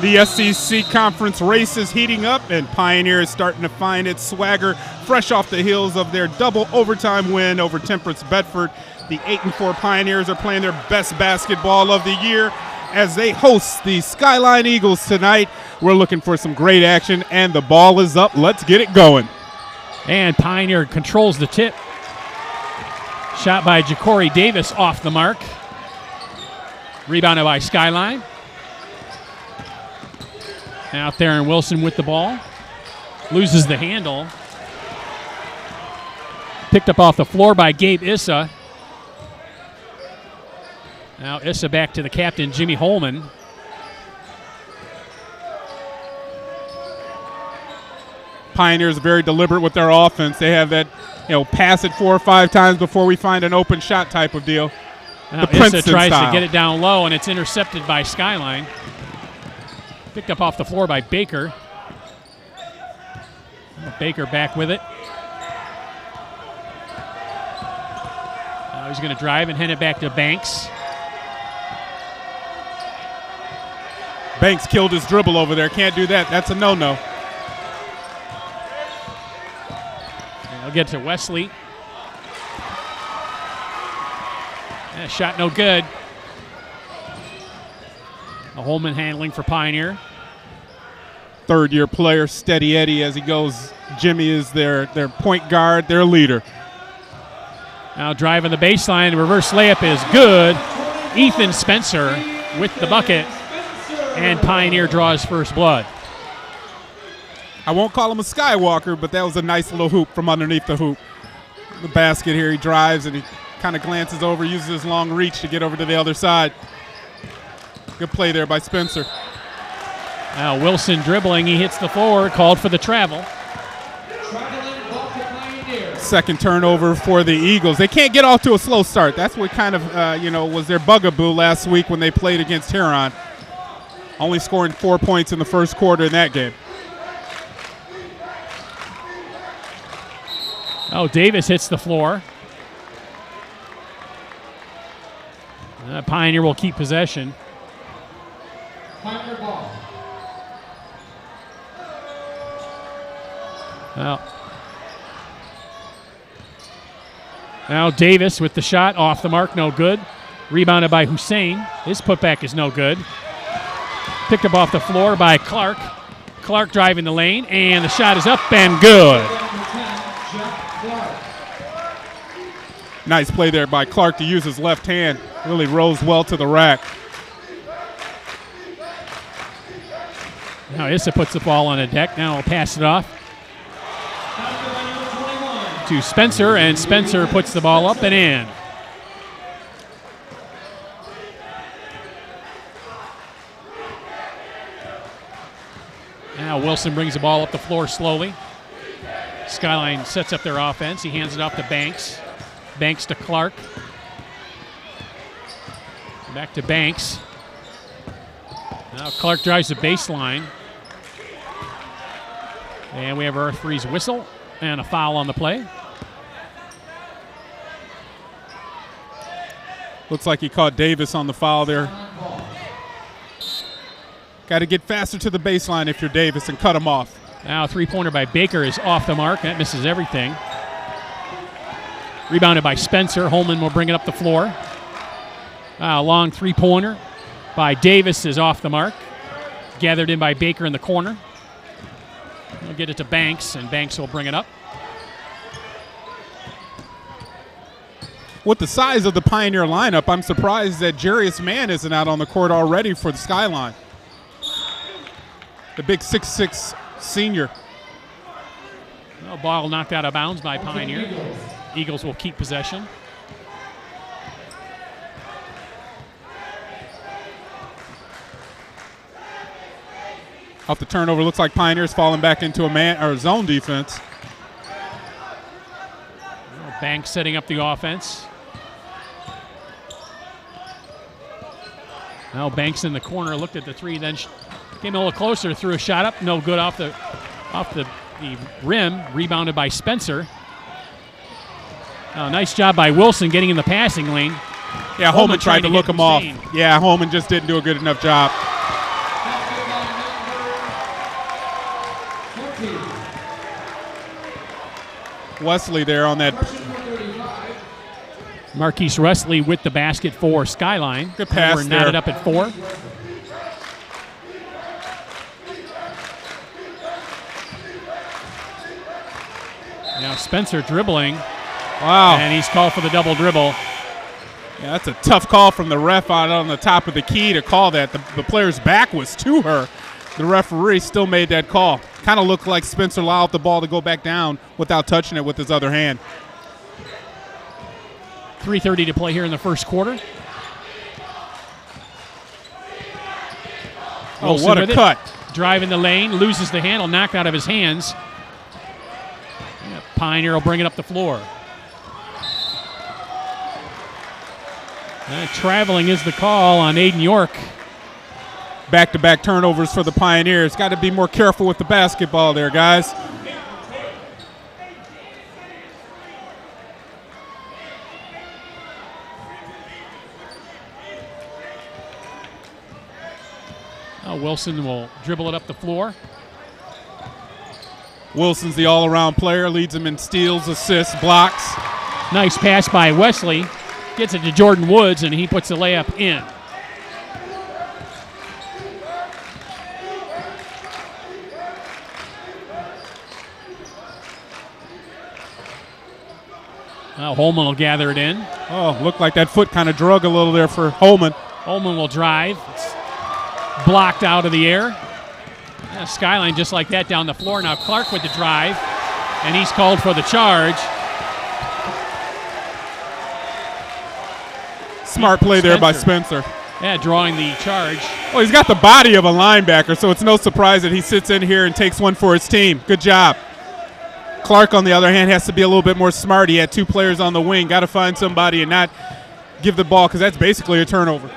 The SEC Conference race is heating up, and Pioneer is starting to find its swagger fresh off the heels of their double overtime win over Temperance Bedford. The 8-4 Pioneers are playing their best basketball of the year as they host the Skyline Eagles tonight. We're looking for some great action, and the ball is up. Let's get it going. And Pioneer controls the tip. Shot by Ja'Cory Davis off the mark. Rebounded by Skyline. Out there, and Wilson with the ball. Loses the handle. Picked up off the floor by Gabe Issa. Now Issa back to the captain, Jimmy Holman. Pioneers are very deliberate with their offense. They have that, pass it 4 or 5 times before we find an open shot type of deal. Now Issa tries to get it down low, and it's intercepted by Skyline. Picked up off the floor by Baker. Baker back with it. Now he's going to drive and hand it back to Banks. Banks killed his dribble over there. Can't do that. That's a no-no. I'll get to Wesley. Shot no good. A Holman handling for Pioneer. Third-year player, Steady Eddie as he goes. Jimmy is their point guard, their leader. Now driving the baseline. The reverse layup is good. Ethan Spencer with the bucket. And Pioneer draws first blood. I won't call him a Skywalker, but that was a nice little hoop from underneath the hoop. The basket here, he drives and he kind of glances over, uses his long reach to get over to the other side. Good play there by Spencer. Now Wilson dribbling, he hits the floor, called for the travel. Second turnover for the Eagles. They can't get off to a slow start. That's what kind of, was their bugaboo last week when they played against Huron. Only scoring 4 points in the first quarter in that game. Oh, Davis hits the floor. Pioneer will keep possession. Pioneer ball. Now Davis with the shot off the mark, no good. Rebounded by Hussein. His putback is no good. Picked up off the floor by Clark. Clark driving the lane, and the shot is up and good. Nice play there by Clark to use his left hand. Really rose well to the rack. Now Issa puts the ball on the deck. Now he'll pass it off to Spencer, and Spencer puts the ball up and in. Now Wilson brings the ball up the floor slowly. Skyline sets up their offense. He hands it off to Banks. Banks to Clark. Back to Banks. Now Clark drives the baseline. And we have our referee's whistle and a foul on the play. Looks like he caught Davis on the foul there. Got to get faster to the baseline if you're Davis and cut him off. Now a three-pointer by Baker is off the mark. That misses everything. Rebounded by Spencer. Holman will bring it up the floor. A long three-pointer by Davis is off the mark. Gathered in by Baker in the corner. We'll get it to Banks, and Banks will bring it up. With the size of the Pioneer lineup, I'm surprised that Jarius Mann isn't out on the court already for the Skyline. The big 6'6" senior. No, ball knocked out of bounds by Pioneer. Eagles will keep possession. Off the turnover, looks like Pioneer's falling back into a man or zone defense. Banks setting up the offense. Now Banks in the corner, looked at the three, then came a little closer, threw a shot up, no good off the rim, rebounded by Spencer. Nice job by Wilson getting in the passing lane. Yeah, Holman tried to look him off. Yeah, Holman just didn't do a good enough job. Wesley there on that. Marquise Wesley with the basket for Skyline. Good pass We're there. knotted up at 4. Now Spencer dribbling. Wow. And he's called for the double dribble. Yeah, that's a tough call from the ref out on the top of the key to call that. The player's back was to her. The referee still made that call. Kind of looked like Spencer allowed the ball to go back down without touching it with his other hand. 3:30 to play here in the first quarter. Oh, Wilson what a with it. cut. Drive in the lane, loses the handle, knocked out of his hands. Yeah, Pioneer will bring it up the floor. Traveling is the call on Aiden York. Back-to-back turnovers for the Pioneers. Got to be more careful with the basketball there, guys. Wilson will dribble it up the floor. Wilson's the all-around player, leads him in steals, assists, blocks. Nice pass by Wesley. Gets it to Jordan Woods, and he puts the layup in. Now Holman will gather it in. Oh, looked like that foot kind of drug a little there for Holman. Holman will drive. It's blocked out of the air. Yeah, Skyline just like that down the floor. Now Clark with the drive, and he's called for the charge. Smart play there by Spencer. Yeah, drawing the charge. Oh, he's got the body of a linebacker, so it's no surprise that he sits in here and takes one for his team. Good job. Clark, on the other hand, has to be a little bit more smart. He had 2 players on the wing. Got to find somebody and not give the ball, because that's basically a turnover.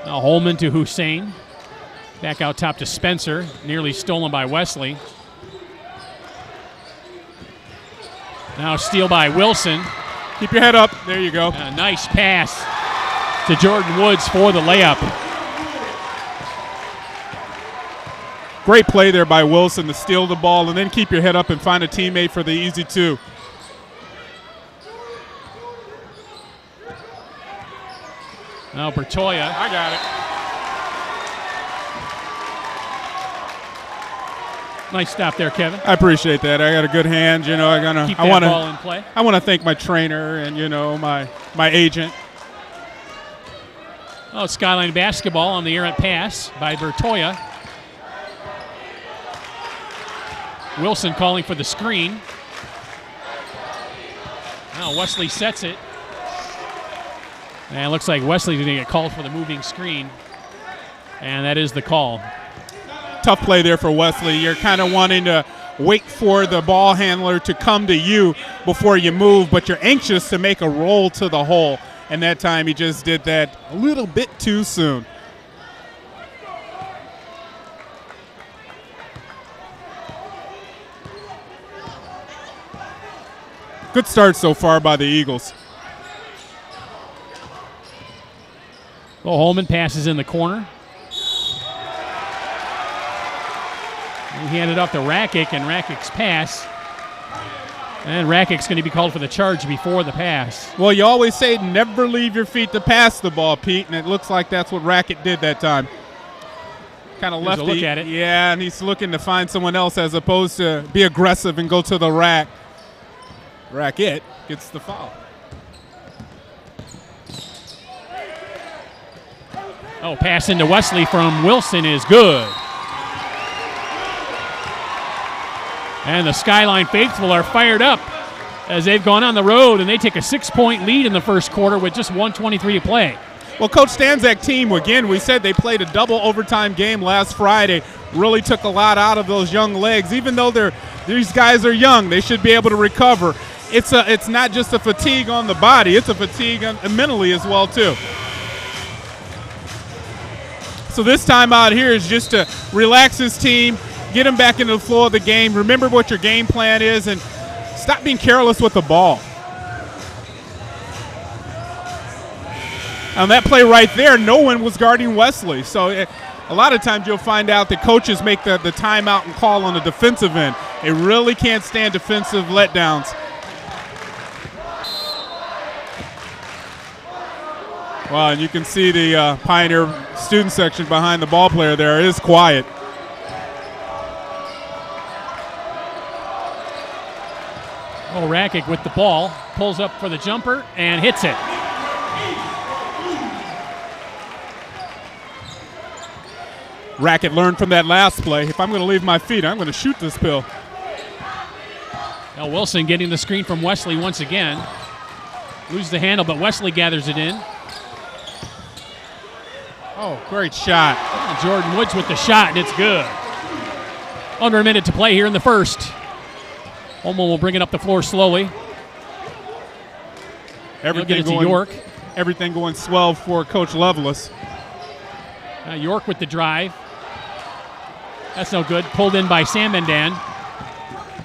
Now Holman to Hussein. Back out top to Spencer. Nearly stolen by Wesley. Now steal by Wilson. Keep your head up. There you go. A nice pass to Jordan Woods for the layup. Great play there by Wilson to steal the ball and then keep your head up and find a teammate for the easy 2. Now Bertoya. I got it. Nice stop there, Kevin. I appreciate that. I got a good hand. You know, Keep that ball in play. I want to thank my trainer and, you know, my agent. Oh, Skyline basketball on the errant pass by Bertoya. Wilson calling for the screen. Now Wesley sets it. And it looks like Wesley's going to get called for the moving screen. And that is the call. Tough play there for Wesley. You're kind of wanting to wait for the ball handler to come to you before you move, but you're anxious to make a roll to the hole. And that time he just did that a little bit too soon. Good start so far by the Eagles. Well, Holman passes in the corner. He handed off to Rakic, and Rakic's pass. And Rakic's going to be called for the charge before the pass. Well, you always say never leave your feet to pass the ball, Pete, and it looks like that's what Rakic did that time. Kind of left. Look at it. Yeah, and he's looking to find someone else as opposed to be aggressive and go to the rack. Rakic gets the foul. Oh, pass into Wesley from Wilson is good. And the Skyline faithful are fired up as they've gone on the road, and they take a 6-point lead in the first quarter with just 1:23 to play. Well, Coach Stanczak's team, again, we said they played a double overtime game last Friday. Really took a lot out of those young legs. Even though these guys are young, they should be able to recover. It's not just a fatigue on the body, it's a fatigue mentally as well, too. So this time out here is just to relax his team, get him back into the flow of the game, remember what your game plan is, and stop being careless with the ball. On that play right there, no one was guarding Wesley. So A lot of times you'll find out that coaches make the timeout and call on the defensive end. They really can't stand defensive letdowns. Well, and you can see the Pioneer student section behind the ball player there. It is quiet. Oh, Rakic with the ball, pulls up for the jumper and hits it. Rakic learned from that last play. If I'm going to leave my feet, I'm going to shoot this pill. Now Wilson getting the screen from Wesley once again. Loses the handle, but Wesley gathers it in. Oh, great shot. Jordan Woods with the shot, and it's good. Under a minute to play here in the first. Holman will bring it up the floor slowly. Everything get it to York. Everything going swell for Coach Lovelace. York with the drive. That's no good. Pulled in by Samandan.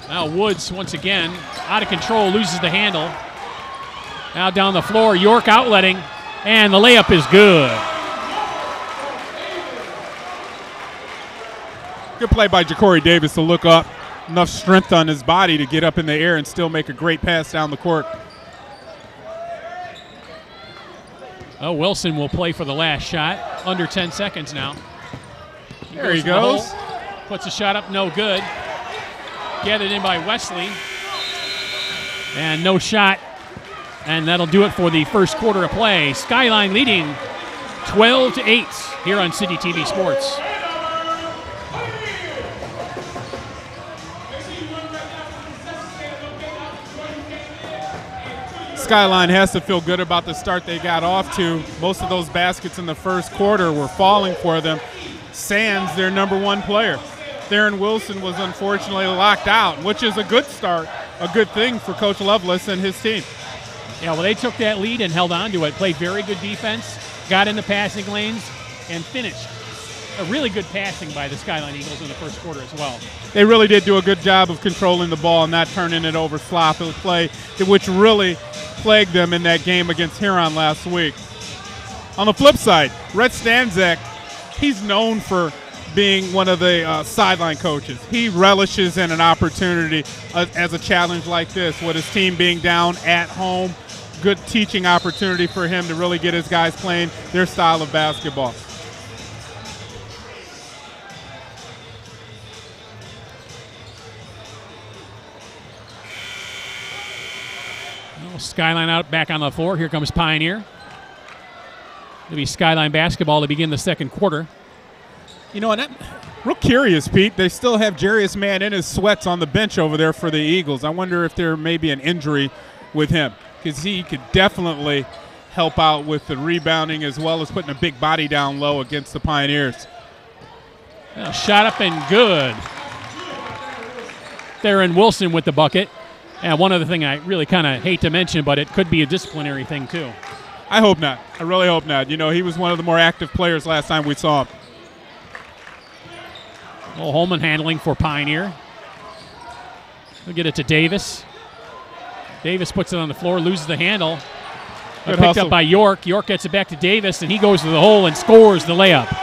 Now Woods once again out of control, loses the handle. Now down the floor, York outletting, and the layup is good. Good play by Ja'Cory Davis to look up. Enough strength on his body to get up in the air and still make a great pass down the court. Oh, Wilson will play for the last shot. Under 10 seconds now. There he goes. Puts a shot up, no good. Gathered in by Wesley. And no shot. And that'll do it for the first quarter of play. Skyline leading 12-8 here on City TV Sports. Skyline has to feel good about the start they got off to. Most of those baskets in the first quarter were falling for them. Sands, their number one player. Theron Wilson was unfortunately locked out, which is a good start, a good thing for Coach Lovelace and his team. Yeah, well, they took that lead and held on to it, played very good defense, got in the passing lanes, and finished. A really good passing by the Skyline Eagles in the first quarter as well. They really did do a good job of controlling the ball and not turning it over sloppily play, which really plagued them in that game against Huron last week. On the flip side, Rhett Stanczak, he's known for being one of the sideline coaches. He relishes in an opportunity as a challenge like this with his team being down at home. Good teaching opportunity for him to really get his guys playing their style of basketball. Skyline out back on the floor. Here comes Pioneer. It'll be Skyline basketball to begin the second quarter. You know, and I'm real curious, Pete. They still have Jarius Mann in his sweats on the bench over there for the Eagles. I wonder if there may be an injury with him, because he could definitely help out with the rebounding as well as putting a big body down low against the Pioneers. Shot up and good. Theron Wilson with the bucket. And one other thing I really kind of hate to mention, but it could be a disciplinary thing too. I hope not. I really hope not. You know, he was one of the more active players last time we saw him. Well, Holman handling for Pioneer. We'll get it to Davis. Davis puts it on the floor, loses the handle. Picked up by York. York gets it back to Davis, and he goes to the hole and scores the layup.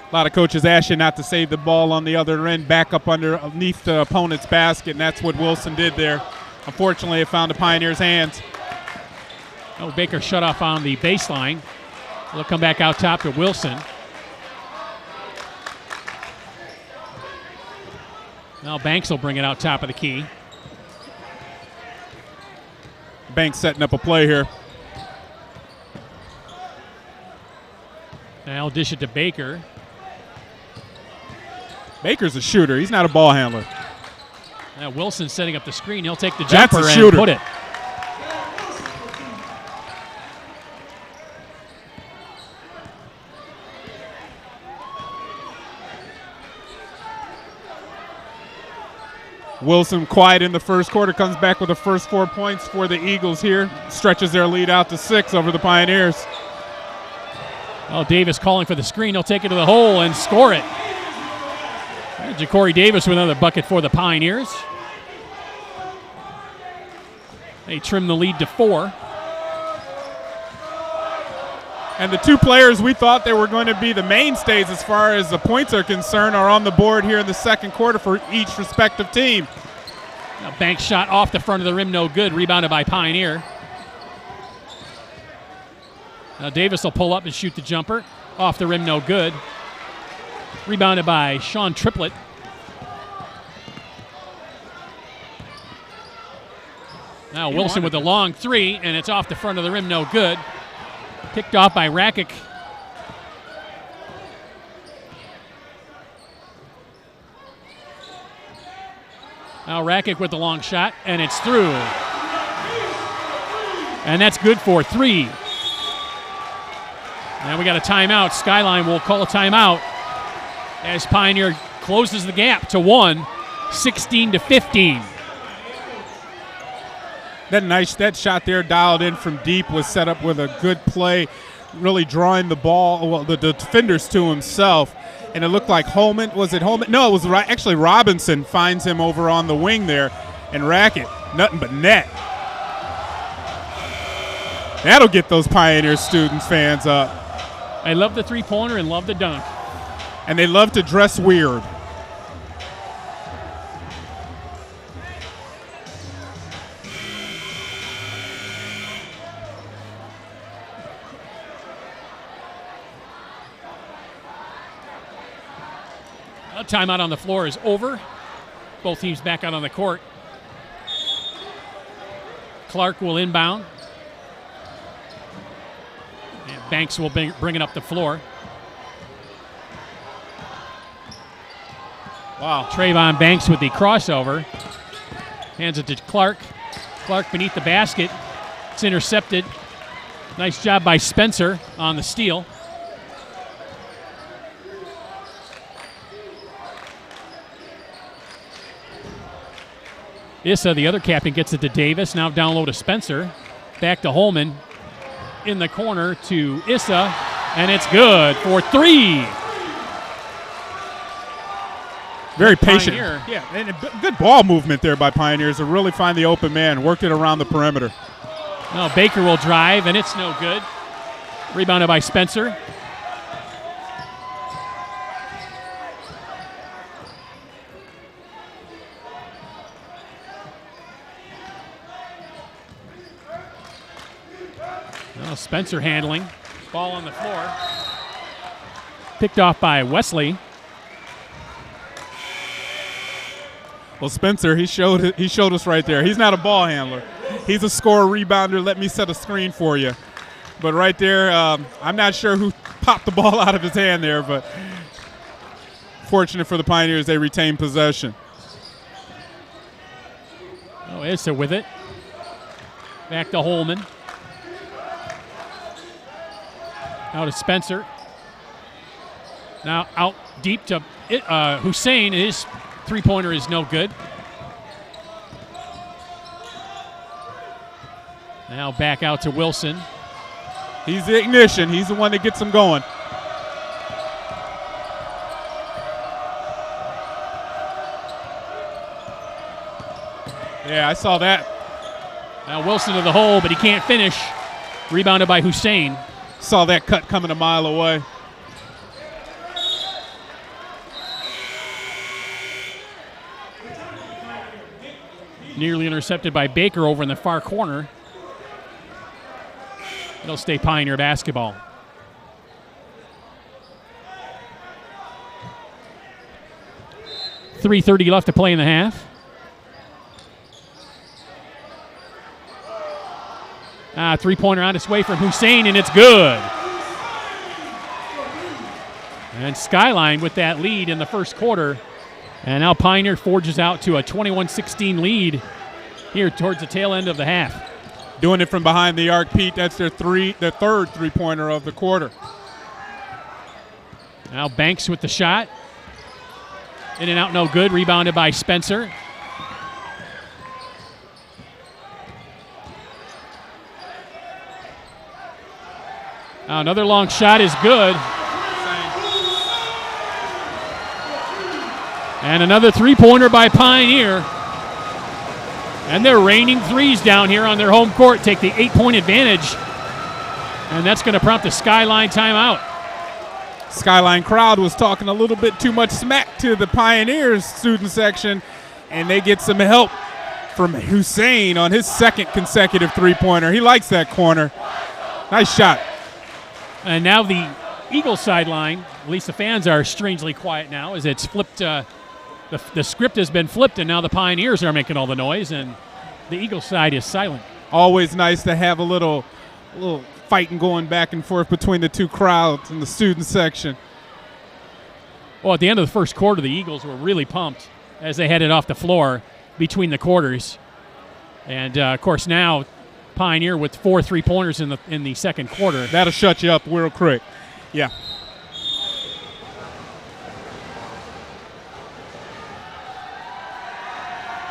A lot of coaches ask you not to save the ball on the other end, back up underneath the opponent's basket, and that's what Wilson did there. Unfortunately, it found the Pioneers' hands. Oh, Baker shut off on the baseline. They'll come back out top to Wilson. Now Banks will bring it out top of the key. Banks setting up a play here. Now dish it to Baker. Baker's a shooter. He's not a ball handler. Now Wilson setting up the screen. He'll take the jumper and shooter. Put it. Wilson quiet in the first quarter, comes back with the first 4 points for the Eagles here. Stretches their lead out to 6 over the Pioneers. Oh, Davis calling for the screen. He'll take it to the hole and score it. Ja'Cory Davis with another bucket for the Pioneers. They trim the lead to 4. And the two players we thought they were going to be the mainstays as far as the points are concerned are on the board here in the second quarter for each respective team. A bank shot off the front of the rim, no good. Rebounded by Pioneer. Now Davis will pull up and shoot the jumper. Off the rim, no good. Rebounded by Sean Triplett. Now Wilson with a long three, and it's off the front of the rim, no good. Picked off by Rakic. Now Rakic with the long shot, and it's through. And that's good for 3. Now we got a timeout. Skyline will call a timeout as Pioneer closes the gap to 1, 16-15. That shot there dialed in from deep was set up with a good play, really drawing the ball, well, the defenders to himself. And it looked like Holman. Was it Holman? No, it was actually Robinson finds him over on the wing there. And Rakic, nothing but net. That'll get those Pioneer students fans up. I love the three-pointer and love the dunk. And they love to dress weird. Timeout on the floor is over. Both teams back out on the court. Clark will inbound. And Banks will bring it up the floor. Wow. Trayvon Banks with the crossover. Hands it to Clark. Clark beneath the basket. It's intercepted. Nice job by Spencer on the steal. Issa, the other captain, gets it to Davis. Now down low to Spencer. Back to Holman. In the corner to Issa. And it's good for 3. Very patient. Pioneer. Yeah, and good ball movement there by Pioneers to really find the open man. Worked it around the perimeter. Now Baker will drive, and it's no good. Rebounded by Spencer. Now Spencer handling. Ball on the floor. Picked off by Wesley. Well, Spencer, he showed us right there. He's not a ball handler. He's a scorer, rebounder. Let me set a screen for you. But right there, I'm not sure who popped the ball out of his hand there, but fortunate for the Pioneers, they retain possession. Oh, Issa with it. Back to Holman. Now to Spencer. Now out deep to Hussein. His three-pointer is no good. Now back out to Wilson. He's the ignition. He's the one that gets them going. Yeah, I saw that. Now Wilson to the hole, but he can't finish. Rebounded by Hussein. Saw that cut coming a mile away. Nearly intercepted by Baker over in the far corner. It'll stay Pioneer basketball. .330 left to play in the half. Three-pointer on its way from Hussein, and it's good. And Skyline with that lead in the first quarter. And now Pioneer forges out to a 21-16 lead here towards the tail end of the half. Doing it from behind the arc, Pete. That's their third three-pointer of the quarter. Now Banks with the shot. In and out, no good. Rebounded by Spencer. Now another long shot is good. And another three-pointer by Pioneer. And they're raining threes down here on their home court. Take the 8-point advantage. And that's going to prompt a Skyline timeout. Skyline crowd was talking a little bit too much smack to the Pioneers student section, and they get some help from Hussein on his second consecutive three-pointer. He likes that corner. Nice shot. And now the Eagles sideline, at least the fans are strangely quiet now as it's flipped. The script has been flipped, and now the Pioneers are making all the noise, and the Eagles side is silent. Always nice to have a little fighting going back and forth between the two crowds in the student section. Well, at the end of the first quarter, the Eagles were really pumped as they headed off the floor between the quarters. And, of course, now Pioneer with 4 3-pointers in the second quarter. That'll shut you up real quick. Yeah.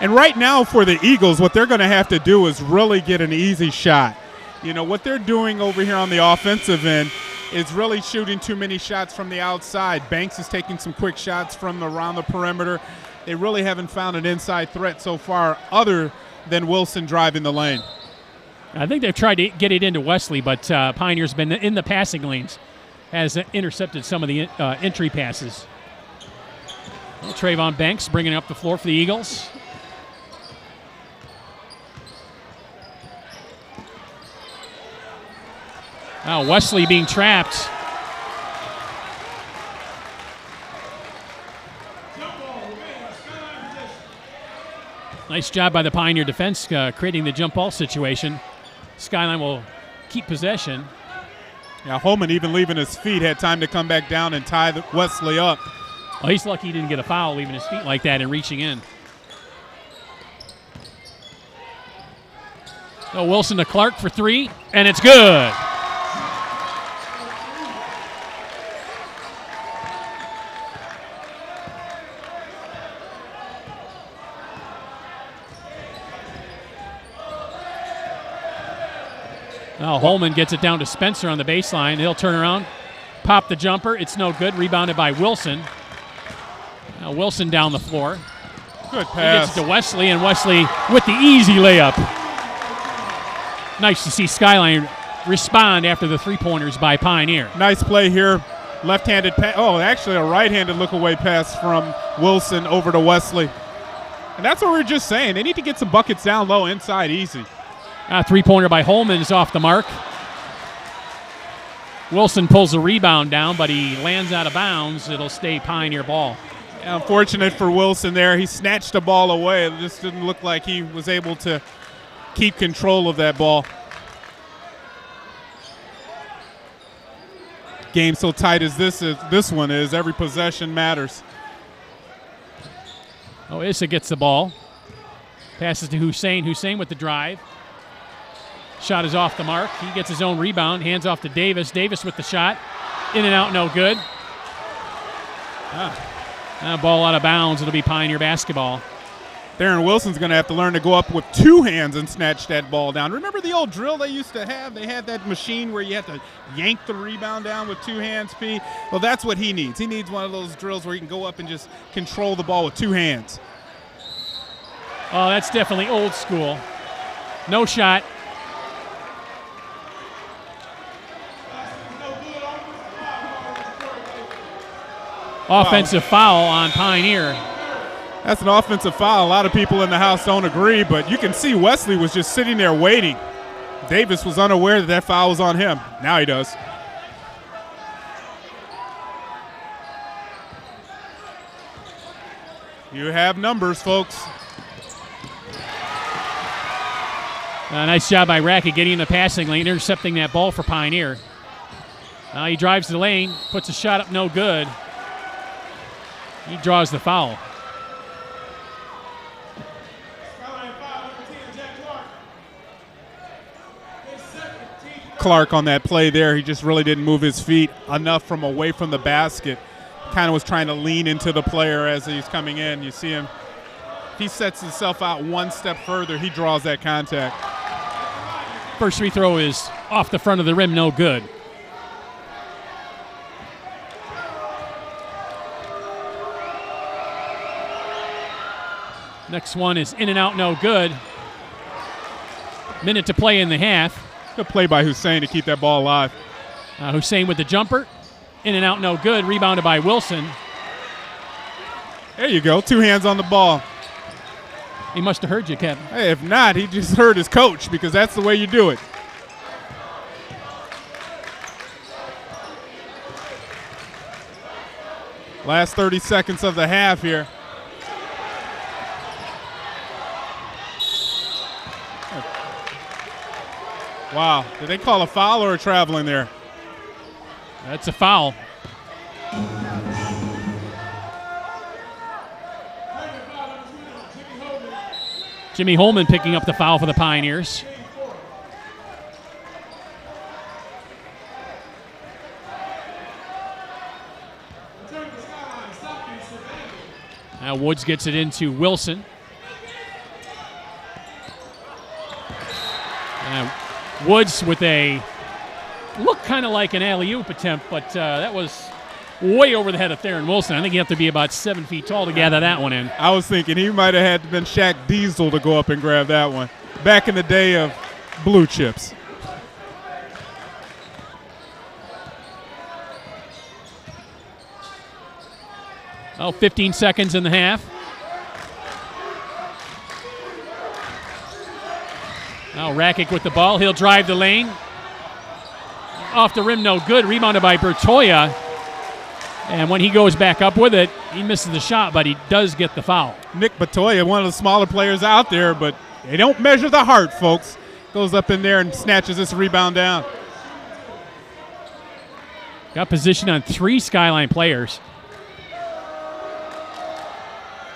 And right now for the Eagles, what they're going to have to do is really get an easy shot. You know, what they're doing over here on the offensive end is really shooting too many shots from the outside. Banks is taking some quick shots from around the perimeter. They really haven't found an inside threat so far other than Wilson driving the lane. I think they've tried to get it into Wesley, but Pioneer's been in the passing lanes, has intercepted some of the entry passes. Well, Trayvon Banks bringing up the floor for the Eagles. Now Wesley being trapped. Nice job by the Pioneer defense creating the jump ball situation. Skyline will keep possession. Yeah, Holman, even leaving his feet, had time to come back down and tie Wesley up. Well, he's lucky he didn't get a foul leaving his feet like that and reaching in. So Wilson to Clark for 3, and it's good. Now Holman gets it down to Spencer on the baseline. He'll turn around, pop the jumper. It's no good. Rebounded by Wilson. Now Wilson down the floor. Good pass. He gets it to Wesley, and Wesley with the easy layup. Nice to see Skyline respond after the 3-pointers by Pioneer. Nice play here. Left-handed pass. Oh, actually a right-handed look-away pass from Wilson over to Wesley. And that's what we were just saying. They need to get some buckets down low, inside, easy. 3-pointer by Holman is off the mark. Wilson pulls the rebound down, but he lands out of bounds. It'll stay Pioneer ball. Unfortunate for Wilson there. He snatched the ball away. It just didn't look like he was able to keep control of that ball. Game so tight as this one is, every possession matters. Oh, Issa gets the ball. Passes to Hussein. Hussein with the drive. Shot is off the mark. He gets his own rebound. Hands off to Davis. Davis with the shot. In and out, no good. Ball out of bounds. It'll be Pioneer basketball. Darren Wilson's going to have to learn to go up with 2 hands and snatch that ball down. Remember the old drill they used to have? They had that machine where you had to yank the rebound down with 2 hands, P. Well, that's what he needs. He needs one of those drills where he can go up and just control the ball with 2 hands. Oh, that's definitely old school. No shot. Offensive foul on Pioneer. That's an offensive foul. A lot of people in the house don't agree, but you can see Wesley was just sitting there waiting. Davis was unaware that foul was on him. Now he does. You have numbers, folks. Nice job by Rackett getting in the passing lane, intercepting that ball for Pioneer. Now he drives the lane, puts a shot up, no good. He draws the foul. Clark on that play there, he just really didn't move his feet enough from away from the basket. Kind of was trying to lean into the player as he's coming in. You see him, if he sets himself out one step further, he draws that contact. First free throw is off the front of the rim, no good. Next one is in and out, no good. Minute to play in the half. Good play by Hussein to keep that ball alive. Hussein with the jumper. In and out, no good. Rebounded by Wilson. There you go. 2 hands on the ball. He must have heard you, Kevin. Hey, if not, he just heard his coach because that's the way you do it. Last 30 seconds of the half here. Wow, did they call a foul or a traveling there? That's a foul. Jimmy Holman picking up the foul for the Pioneers. Now Woods gets it into Wilson. Woods with a look kind of like an alley-oop attempt, but that was way over the head of Theron Wilson. I think you have to be about 7 feet tall to gather that one in. I was thinking he might have had to been Shaq Diesel to go up and grab that one. Back in the day of blue chips. Oh, 15 seconds in the half. Now Rakic with the ball. He'll drive the lane. Off the rim, no good. Rebounded by Bertoya. And when he goes back up with it, he misses the shot, but he does get the foul. Nick Bertoya, one of the smaller players out there, but they don't measure the heart, folks. Goes up in there and snatches this rebound down. Got position on 3 Skyline players.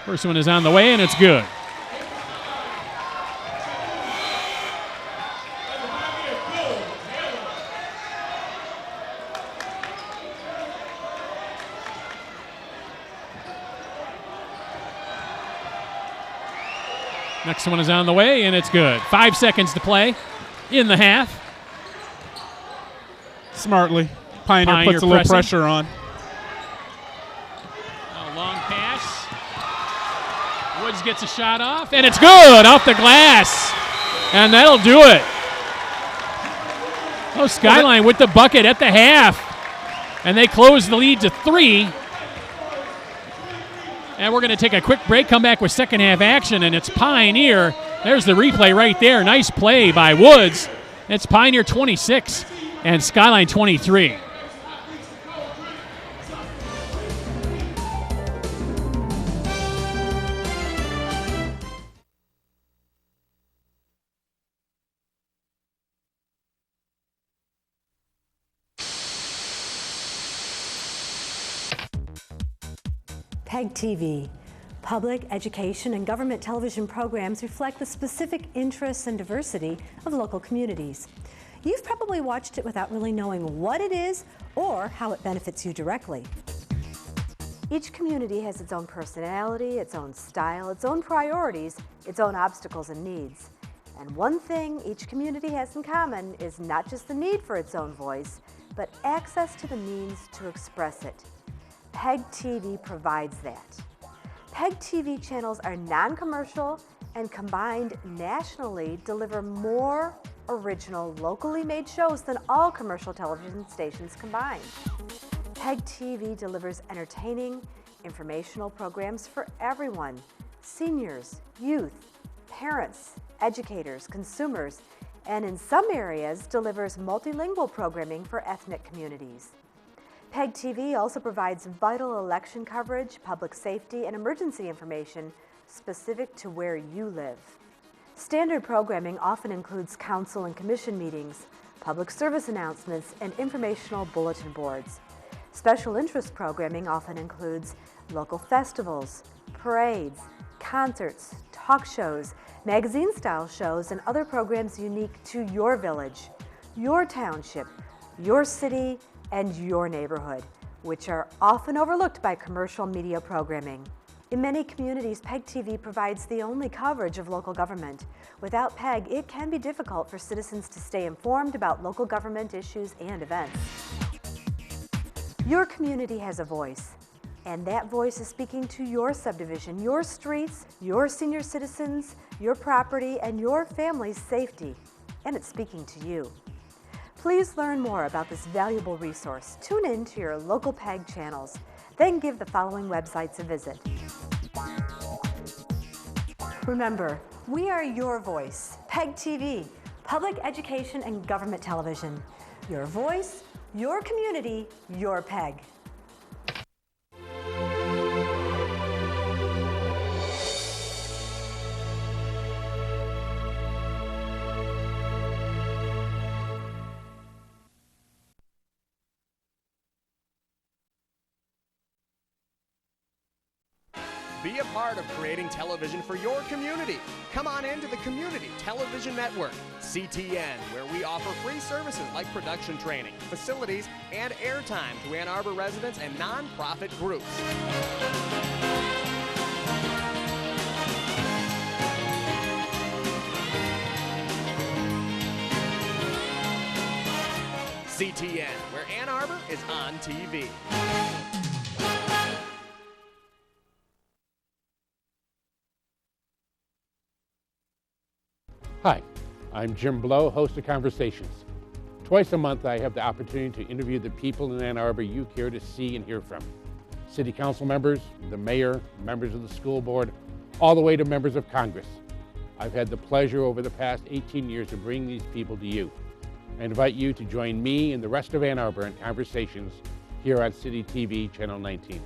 First one is on the way, and it's good. Next one is on the way, and it's good. 5 seconds to play in the half. Smartly. Pioneer puts a little pressure on. A long pass. Woods gets a shot off, and it's good off the glass. And that'll do it. Oh, Skyline with the bucket at the half. And they close the lead to 3. And we're going to take a quick break, come back with second half action, and it's Pioneer. There's the replay right there. Nice play by Woods. It's Pioneer 26 and Skyline 23. PEG TV. Public, education, and government television programs reflect the specific interests and diversity of local communities. You've probably watched it without really knowing what it is or how it benefits you directly. Each community has its own personality, its own style, its own priorities, its own obstacles and needs. And one thing each community has in common is not just the need for its own voice, but access to the means to express it. PEG TV provides that. PEG TV channels are non-commercial and combined nationally deliver more original, locally made shows than all commercial television stations combined. PEG TV delivers entertaining, informational programs for everyone: seniors, youth, parents, educators, consumers, and in some areas delivers multilingual programming for ethnic communities. PEG TV also provides vital election coverage, public safety, and emergency information specific to where you live. Standard programming often includes council and commission meetings, public service announcements, and informational bulletin boards. Special interest programming often includes local festivals, parades, concerts, talk shows, magazine-style shows, and other programs unique to your village, your township, your city, and your neighborhood, which are often overlooked by commercial media programming. In many communities, PEG TV provides the only coverage of local government. Without PEG, it can be difficult for citizens to stay informed about local government issues and events. Your community has a voice, and that voice is speaking to your subdivision, your streets, your senior citizens, your property, and your family's safety. and it's speaking to you. Please learn more about this valuable resource. Tune in to your local PEG channels. Then give the following websites a visit. Remember, we are your voice. PEG TV, Public Education and Government Television. Your voice, your community, your PEG. Be a part of creating television for your community. Come on into the Community Television Network, CTN, where we offer free services like production training, facilities, and airtime to Ann Arbor residents and nonprofit groups. CTN, where Ann Arbor is on TV. Hi, I'm Jim Blow, host of Conversations. Twice a month I have the opportunity to interview the people in Ann Arbor you care to see and hear from. City council members, the mayor, members of the school board, all the way to members of Congress. I've had the pleasure over the past 18 years to bring these people to you. I invite you to join me and the rest of Ann Arbor in Conversations here on City TV Channel 19.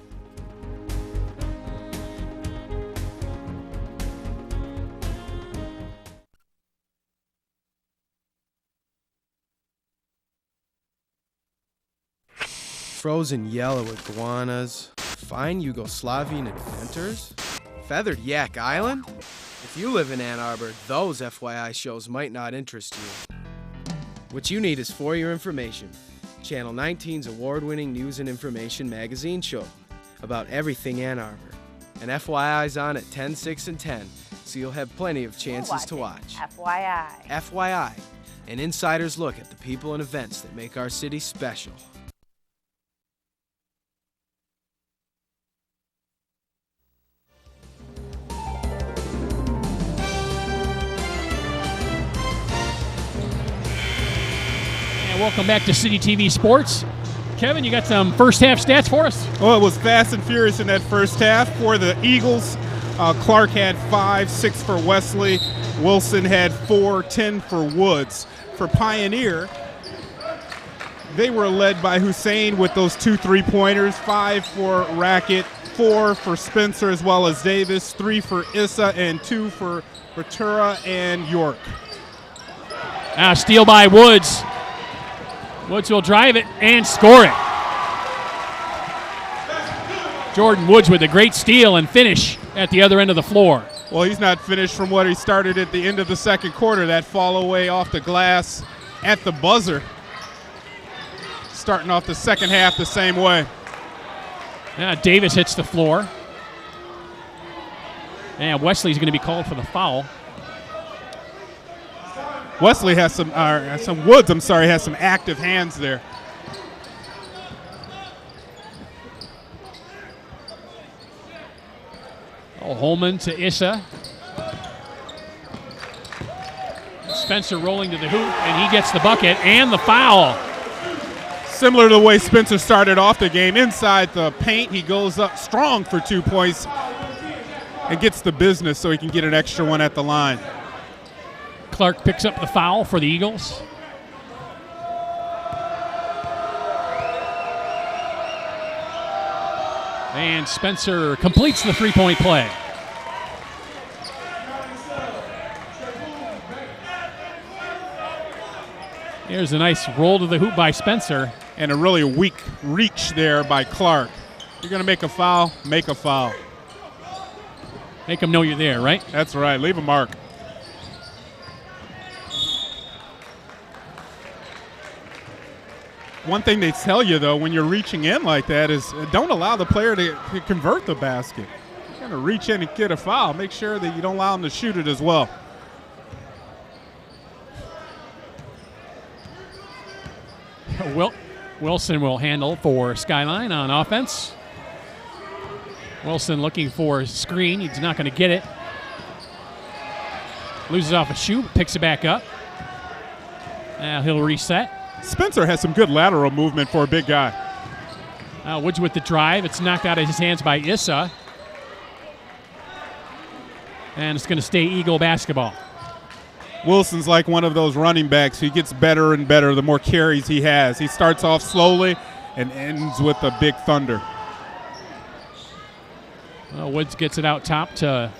Frozen yellow iguanas, fine Yugoslavian inventors, feathered Yak Island? If you live in Ann Arbor, those FYI shows might not interest you. What you need is For Your Information, Channel 19's award-winning news and information magazine show about everything Ann Arbor. And FYI's on at 10, 6, and 10, so you'll have plenty of chances to watch. FYI. FYI, an insider's look at the people and events that make our city special. Welcome back to City TV Sports. Kevin, you got some first half stats for us? Well, it was fast and furious in that first half. For the Eagles, Clark had 5, 6 for Wesley. Wilson had 4, 10 for Woods. For Pioneer, they were led by Hussein with those 2 3-pointers, 5 for Rackett, 4 for Spencer as well as Davis, 3 for Issa, and 2 for Ventura and York. Steal by Woods. Woods will drive it and score it. Jordan Woods with a great steal and finish at the other end of the floor. Well, he's not finished from what he started at the end of the second quarter. That fall away off the glass at the buzzer. Starting off the second half the same way. Davis hits the floor. And Wesley's going to be called for the foul. Wesley has Woods, has some active hands there. Holman to Issa. Spencer rolling to the hoop, and he gets the bucket and the foul. Similar to the way Spencer started off the game, inside the paint, he goes up strong for 2 points and gets the business so he can get an extra one at the line. Clark picks up the foul for the Eagles. And Spencer completes the 3-point play. Here's a nice roll to the hoop by Spencer. And a really weak reach there by Clark. You're going to make a foul, make a foul. Make them know you're there, right? That's right. Leave a mark. One thing they tell you, though, when you're reaching in like that is don't allow the player to convert the basket. You're going to reach in and get a foul. Make sure that you don't allow them to shoot it as well. Wilson will handle for Skyline on offense. Wilson looking for a screen. He's not going to get it. Loses off a shoe, picks it back up. Now he'll reset. Spencer has some good lateral movement for a big guy. Woods with the drive. It's knocked out of his hands by Issa. And it's going to stay Eagle basketball. Wilson's like one of those running backs. He gets better and better the more carries he has. He starts off slowly and ends with a big thunder. Well, Woods gets it out top to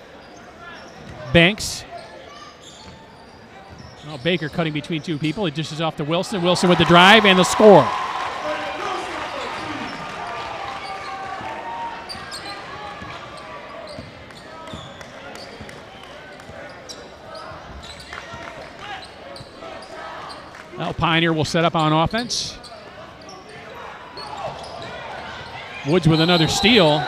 Banks. Well, Baker cutting between two people. He dishes off to Wilson. Wilson with the drive and the score. Well, Pioneer will set up on offense. Woods with another steal.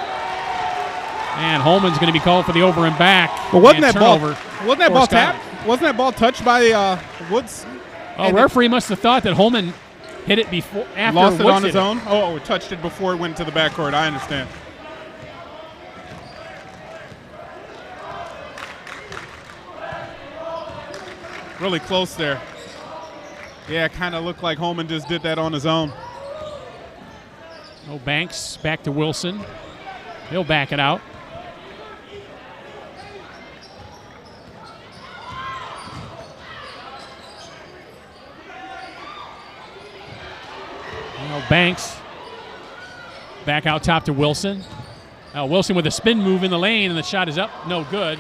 And Holman's going to be called for the over and back. But wasn't that ball Skyline. tapped? Wasn't that ball touched by Woods? Oh, referee must have thought that Holman hit it before after lost it Woods on his hit it. own? Oh, it touched it before it went to the backcourt. I understand. Really close there. Yeah, it kind of looked like Holman just did that on his own. Oh, Banks back to Wilson. He'll back it out. Banks back out top to Wilson. Wilson with a spin move in the lane, and the shot is up. No good.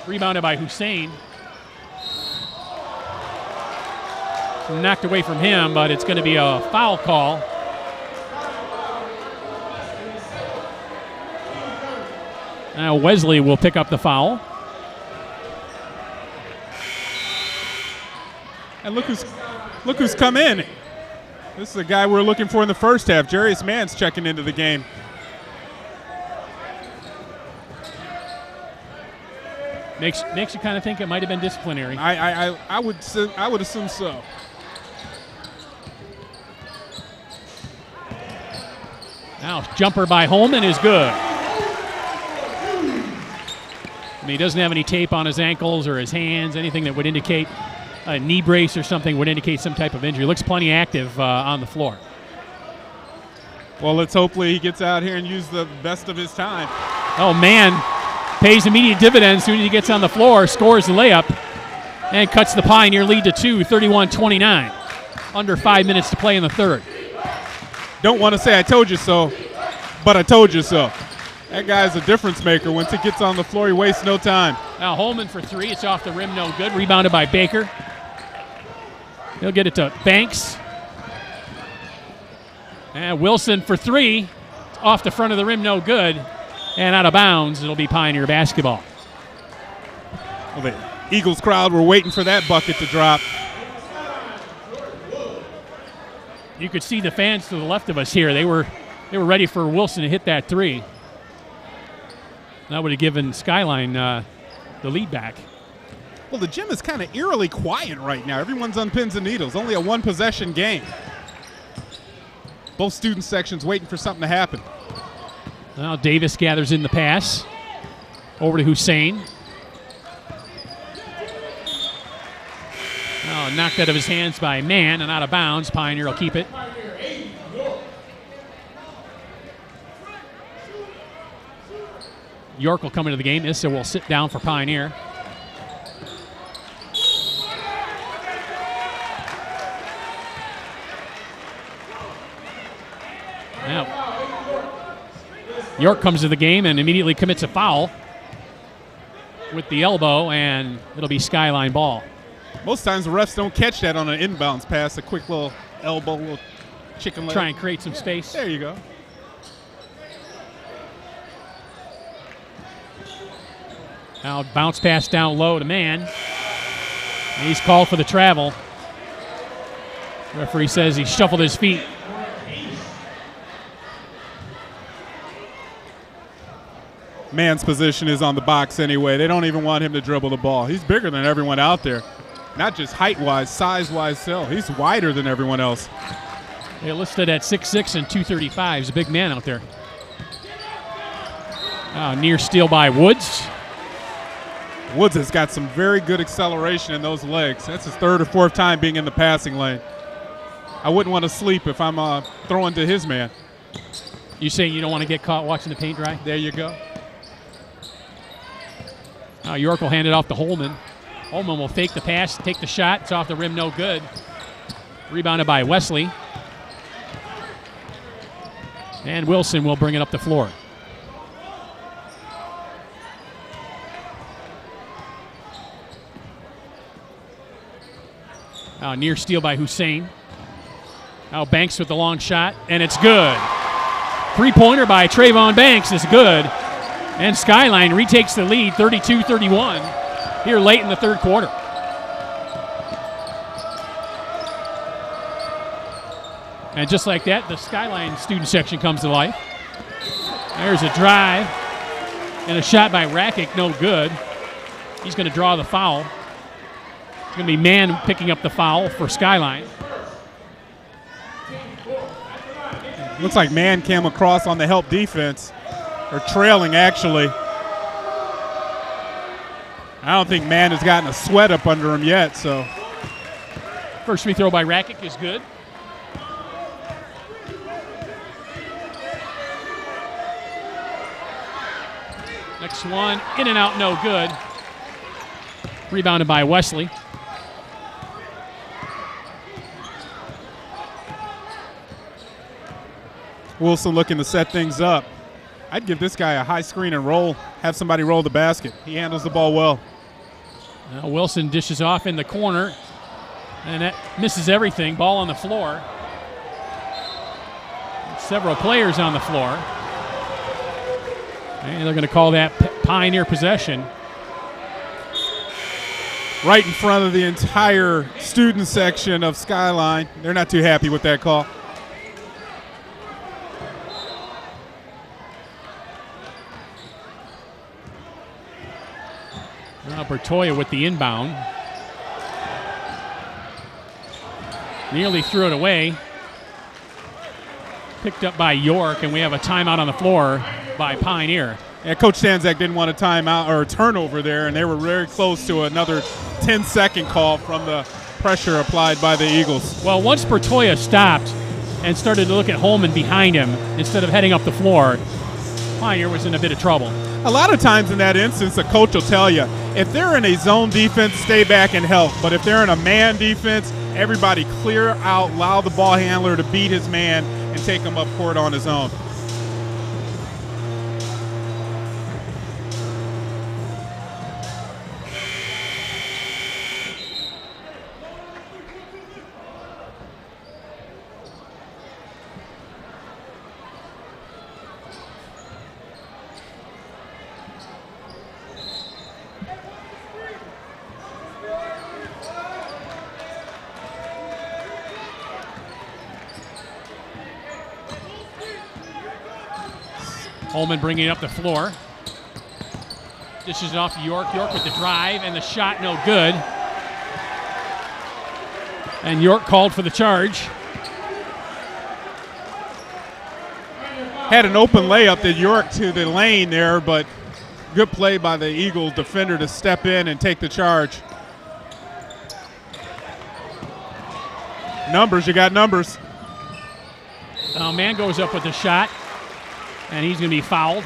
Rebounded by Hussein. Knocked away from him, but it's going to be a foul call. Now Wesley will pick up the foul. And look who's come in. This is the guy we're looking for in the first half. Jarius Mann's checking into the game. Makes you kind of think it might have been disciplinary. I would assume so. Now jumper by Holman is good. He doesn't have any tape on his ankles or his hands, anything that would indicate a knee brace or something would indicate some type of injury. Looks plenty active on the floor. Well, let's hopefully he gets out here and use the best of his time. Oh, man. Pays immediate dividends as soon as he gets on the floor, scores the layup, and cuts the Pioneer lead to 2, 31-29. Under 5 minutes to play in the third. Don't want to say I told you so, but I told you so. That guy's a difference maker. Once he gets on the floor, he wastes no time. Now Holman for three. It's off the rim, no good. Rebounded by Baker. He'll get it to Banks. And Wilson for three. Off the front of the rim, no good. And out of bounds, it'll be Pioneer basketball. Well, the Eagles crowd were waiting for that bucket to drop. You could see the fans to the left of us here. They were ready for Wilson to hit that three. That would have given Skyline the lead back. Well, the gym is kind of eerily quiet right now. Everyone's on pins and needles. Only a one-possession game. Both student sections waiting for something to happen. Now Davis gathers in the pass. Over to Hussein. Oh, knocked out of his hands by Mann and out of bounds. Pioneer will keep it. York will come into the game. Issa will sit down for Pioneer. Now, York comes to the game and immediately commits a foul with the elbow, and it'll be Skyline ball. Most times the refs don't catch that on an inbounds pass, a quick little elbow, little chicken leg. Try and create some space. There you go. Now bounce pass down low to Mann. And he's called for the travel. Referee says he shuffled his feet. Mann's position is on the box anyway. They don't even want him to dribble the ball. He's bigger than everyone out there. Not just height-wise, size-wise still. He's wider than everyone else. They're listed at 6'6" and 235. He's a big man out there. Near steal by Woods. Woods has got some very good acceleration in those legs. That's his third or fourth time being in the passing lane. I wouldn't want to sleep if I'm throwing to his man. You say you don't want to get caught watching the paint dry? There you go. York will hand it off to Holman. Holman will fake the pass, take the shot. It's off the rim, no good. Rebounded by Wesley. And Wilson will bring it up the floor. Near steal by Hussein. Now Banks with the long shot, and it's good. Three-pointer by Trayvon Banks is good. And Skyline retakes the lead, 32-31, here late in the third quarter. And just like that, the Skyline student section comes to life. There's a drive, and a shot by Rakic, no good. He's going to draw the foul. It's going to be Mann picking up the foul for Skyline. Looks like Mann came across on the help defense, or trailing actually. I don't think Mann has gotten a sweat up under him yet, so. First free throw by Rakic is good. Next one, in and out, no good. Rebounded by Wesley. Wilson looking to set things up. I'd give this guy a high screen and roll, have somebody roll the basket. He handles the ball well. Now Wilson dishes off in the corner, and that misses everything. Ball on the floor. Several players on the floor. And they're going to call that Pioneer possession. Right in front of the entire student section of Skyline. They're not too happy with that call. Now Bertoya with the inbound. Nearly threw it away. Picked up by York, and we have a timeout on the floor by Pioneer. Yeah, Coach Stanzak didn't want a timeout or a turnover there, and they were very close to another 10-second call from the pressure applied by the Eagles. Well, once Bertoya stopped and started to look at Holman behind him instead of heading up the floor, Pioneer was in a bit of trouble. A lot of times in that instance, the coach will tell you, if they're in a zone defense, stay back and help. But if they're in a man defense, everybody clear out, allow the ball handler to beat his man and take him up court on his own. Holman bringing it up the floor. Dishes it off to York. York with the drive, and the shot no good. And York called for the charge. Had an open layup to York to the lane there, but good play by the Eagles defender to step in and take the charge. Numbers, you got numbers. Man goes up with the shot, and he's going to be fouled.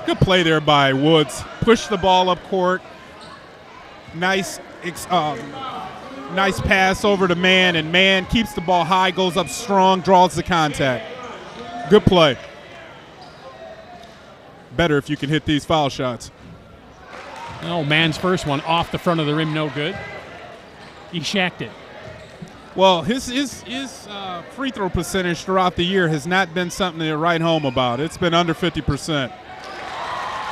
Good play there by Woods. Push the ball up court. Nice pass over to Mann, and Mann keeps the ball high, goes up strong, draws the contact. Good play. Better if you can hit these foul shots. Oh, Mann's first one off the front of the rim, no good. He shacked it. Well, his free throw percentage throughout the year has not been something to write home about. It's been under 50%.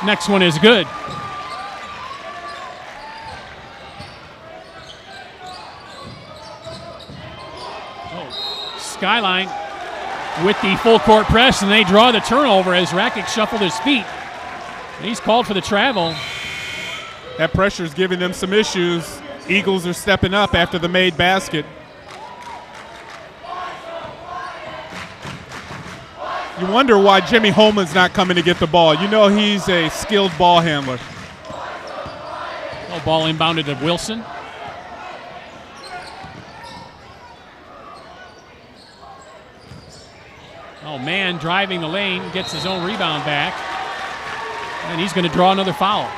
Next one is good. Oh, Skyline with the full court press, and they draw the turnover as Rakic shuffled his feet. And he's called for the travel. That pressure is giving them some issues. Eagles are stepping up after the made basket. You wonder why Jimmy Holman's not coming to get the ball. You know he's a skilled ball handler. Ball inbounded to Wilson. Oh, man driving the lane, gets his own rebound back. And he's going to draw another foul.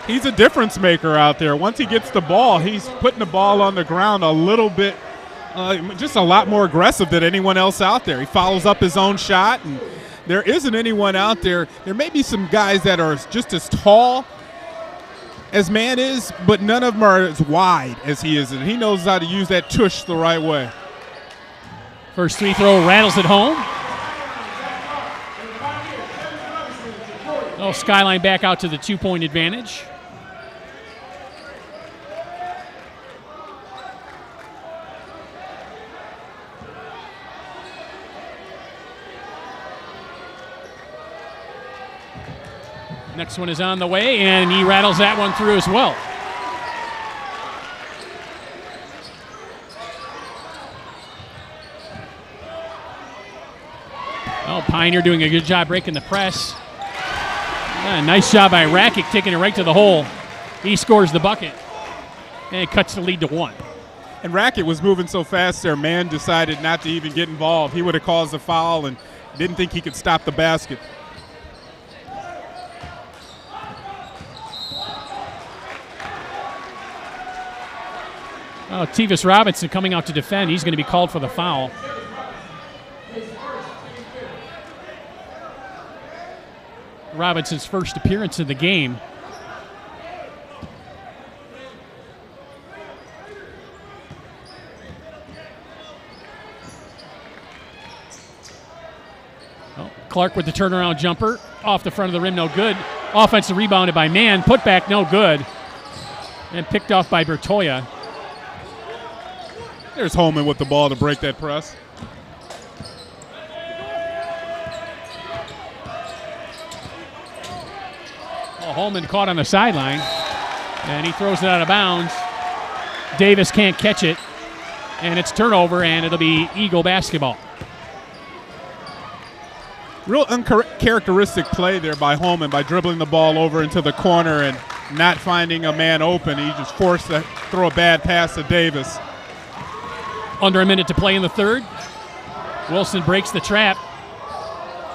He's a difference maker out there. Once he gets the ball, he's putting the ball on the ground a little bit, just a lot more aggressive than anyone else out there. He follows up his own shot, and there isn't anyone out there. There may be some guys that are just as tall as man is, but none of them are as wide as he is, and he knows how to use that tush the right way. First free throw rattles it home. Oh, Skyline back out to the 2-point advantage. Next one is on the way, and he rattles that one through as well. Oh, Pioneer doing a good job breaking the press. Nice job by Rakic, taking it right to the hole. He scores the bucket, and it cuts the lead to 1. And Rakic was moving so fast there, man decided not to even get involved. He would have caused a foul and didn't think he could stop the basket. Oh, Tevis Robinson coming out to defend. He's going to be called for the foul. Robinson's first appearance in the game. Oh, Clark with the turnaround jumper. Off the front of the rim, no good. Offensive rebounded by Mann. Put back, no good. And picked off by Bertoya. There's Holman with the ball to break that press. Well, Holman caught on the sideline, and he throws it out of bounds. Davis can't catch it, and it's turnover, and it'll be Eagle basketball. Real uncharacteristic play there by Holman by dribbling the ball over into the corner and not finding a man open. He just forced to throw a bad pass to Davis. Under a minute to play in the third. Wilson breaks the trap.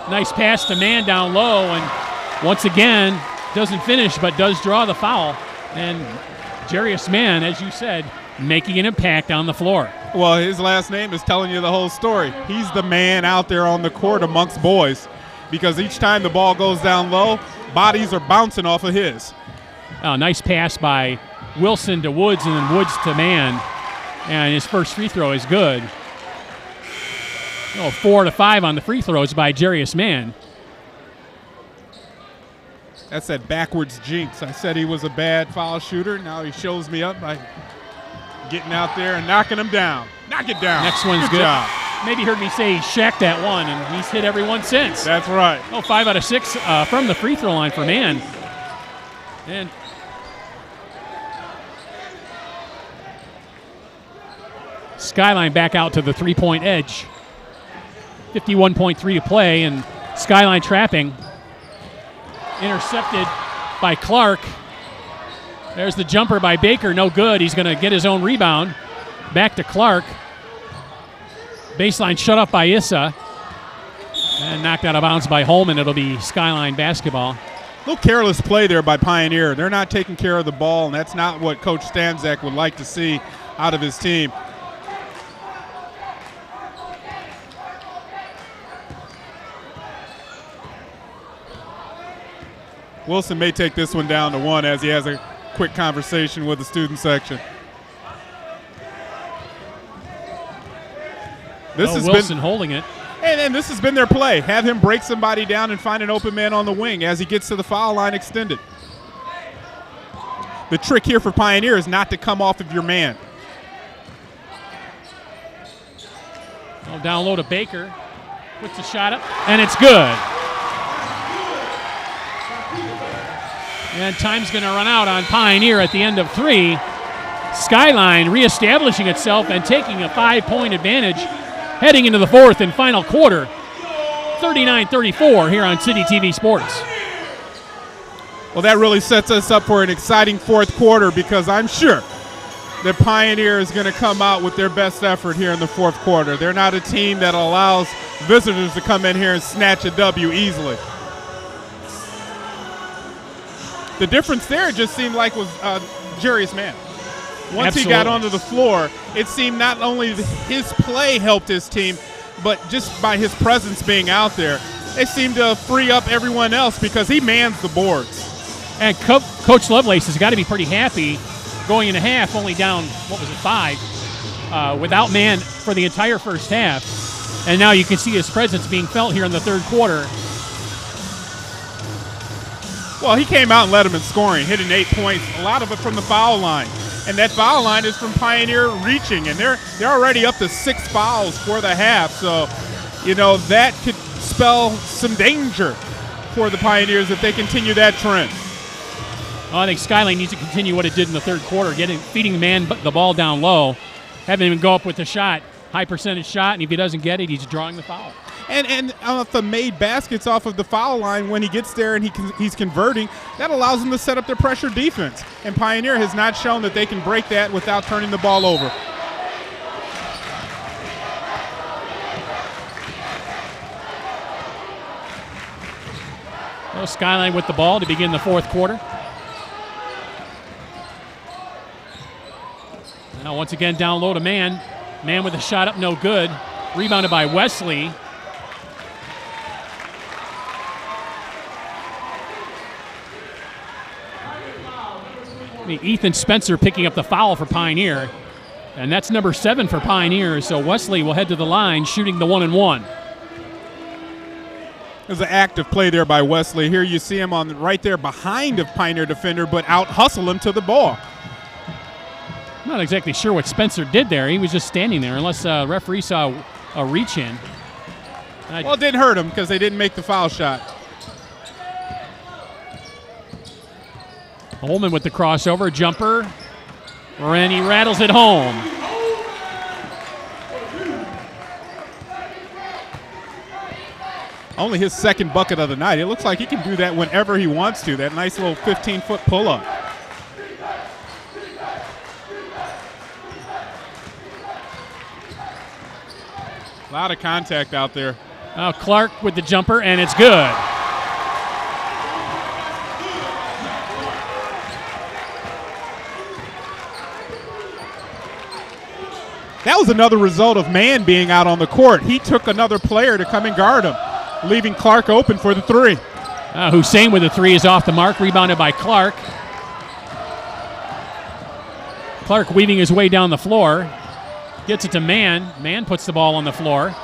Nice pass to Mann down low, and once again, doesn't finish but does draw the foul. And Jarius Mann, as you said, making an impact on the floor. Well, his last name is telling you the whole story. He's the man out there on the court amongst boys because each time the ball goes down low, bodies are bouncing off of his. Oh, nice pass by Wilson to Woods and then Woods to Mann. And his first free throw is good. 4 to 5 on the free throws by Jarius Mann. That's that backwards jinx. I said he was a bad foul shooter. Now he shows me up by getting out there and knocking him down. Knock it down. Next one's good. Job. Maybe heard me say he shacked that one, and he's hit every one since. That's right. 5 out of 6 from the free throw line for Mann. And Skyline back out to the 3-point edge. 51.3 to play, and Skyline trapping. Intercepted by Clark. There's the jumper by Baker, no good. He's going to get his own rebound. Back to Clark. Baseline shut off by Issa. And knocked out of bounds by Holman. It'll be Skyline basketball. A little careless play there by Pioneer. They're not taking care of the ball, and that's not what Coach Stanzak would like to see out of his team. Wilson may take this one down to 1 as he has a quick conversation with the student section. Wilson holding it. And this has been their play. Have him break somebody down and find an open man on the wing as he gets to the foul line extended. The trick here for Pioneer is not to come off of your man. Down low to Baker. Puts the shot up, and it's good. And time's going to run out on Pioneer at the end of 3. Skyline reestablishing itself and taking a 5-point advantage heading into the fourth and final quarter. 39-34 here on City TV Sports. Well, that really sets us up for an exciting fourth quarter because I'm sure the Pioneer is going to come out with their best effort here in the fourth quarter. They're not a team that allows visitors to come in here and snatch a W easily. The difference there just seemed like was Jarius Mann. Once he got onto the floor, it seemed not only his play helped his team, but just by his presence being out there, it seemed to free up everyone else because he mans the boards. And Coach Lovelace has got to be pretty happy going into half, only down, 5, without Mann for the entire first half. And now you can see his presence being felt here in the third quarter. Well, he came out and led him in scoring, hitting 8 points, a lot of it from the foul line. And that foul line is from Pioneer reaching, and they're already up to 6 fouls for the half. So, that could spell some danger for the Pioneers if they continue that trend. Well, I think Skyline needs to continue what it did in the third quarter, feeding Mann the ball down low, having him go up with the shot, high percentage shot, and if he doesn't get it, he's drawing the foul. And the made baskets off of the foul line, when he gets there and he's converting, that allows him to set up their pressure defense. And Pioneer has not shown that they can break that without turning the ball over. Well, Skyline with the ball to begin the fourth quarter. Now once again down low to Mann. Mann with a shot up, no good. Rebounded by Wesley. Ethan Spencer picking up the foul for Pioneer. And that's number 7 for Pioneer. So Wesley will head to the line, shooting the 1-and-1. There's an active play there by Wesley. Here you see him on right there behind a Pioneer defender, but out hustle him to the ball. I'm not exactly sure what Spencer did there. He was just standing there, unless referee saw a reach in. Well, it didn't hurt him because they didn't make the foul shot. Holman with the crossover, jumper, and he rattles it home. Only his second bucket of the night. It looks like he can do that whenever he wants to, that nice little 15-foot pull-up. A lot of contact out there. Now Clark with the jumper, and it's good. That was another result of Mann being out on the court. He took another player to come and guard him, leaving Clark open for the 3. Hussein with the 3 is off the mark, rebounded by Clark. Clark weaving his way down the floor. Gets it to Mann. Mann puts the ball on the floor.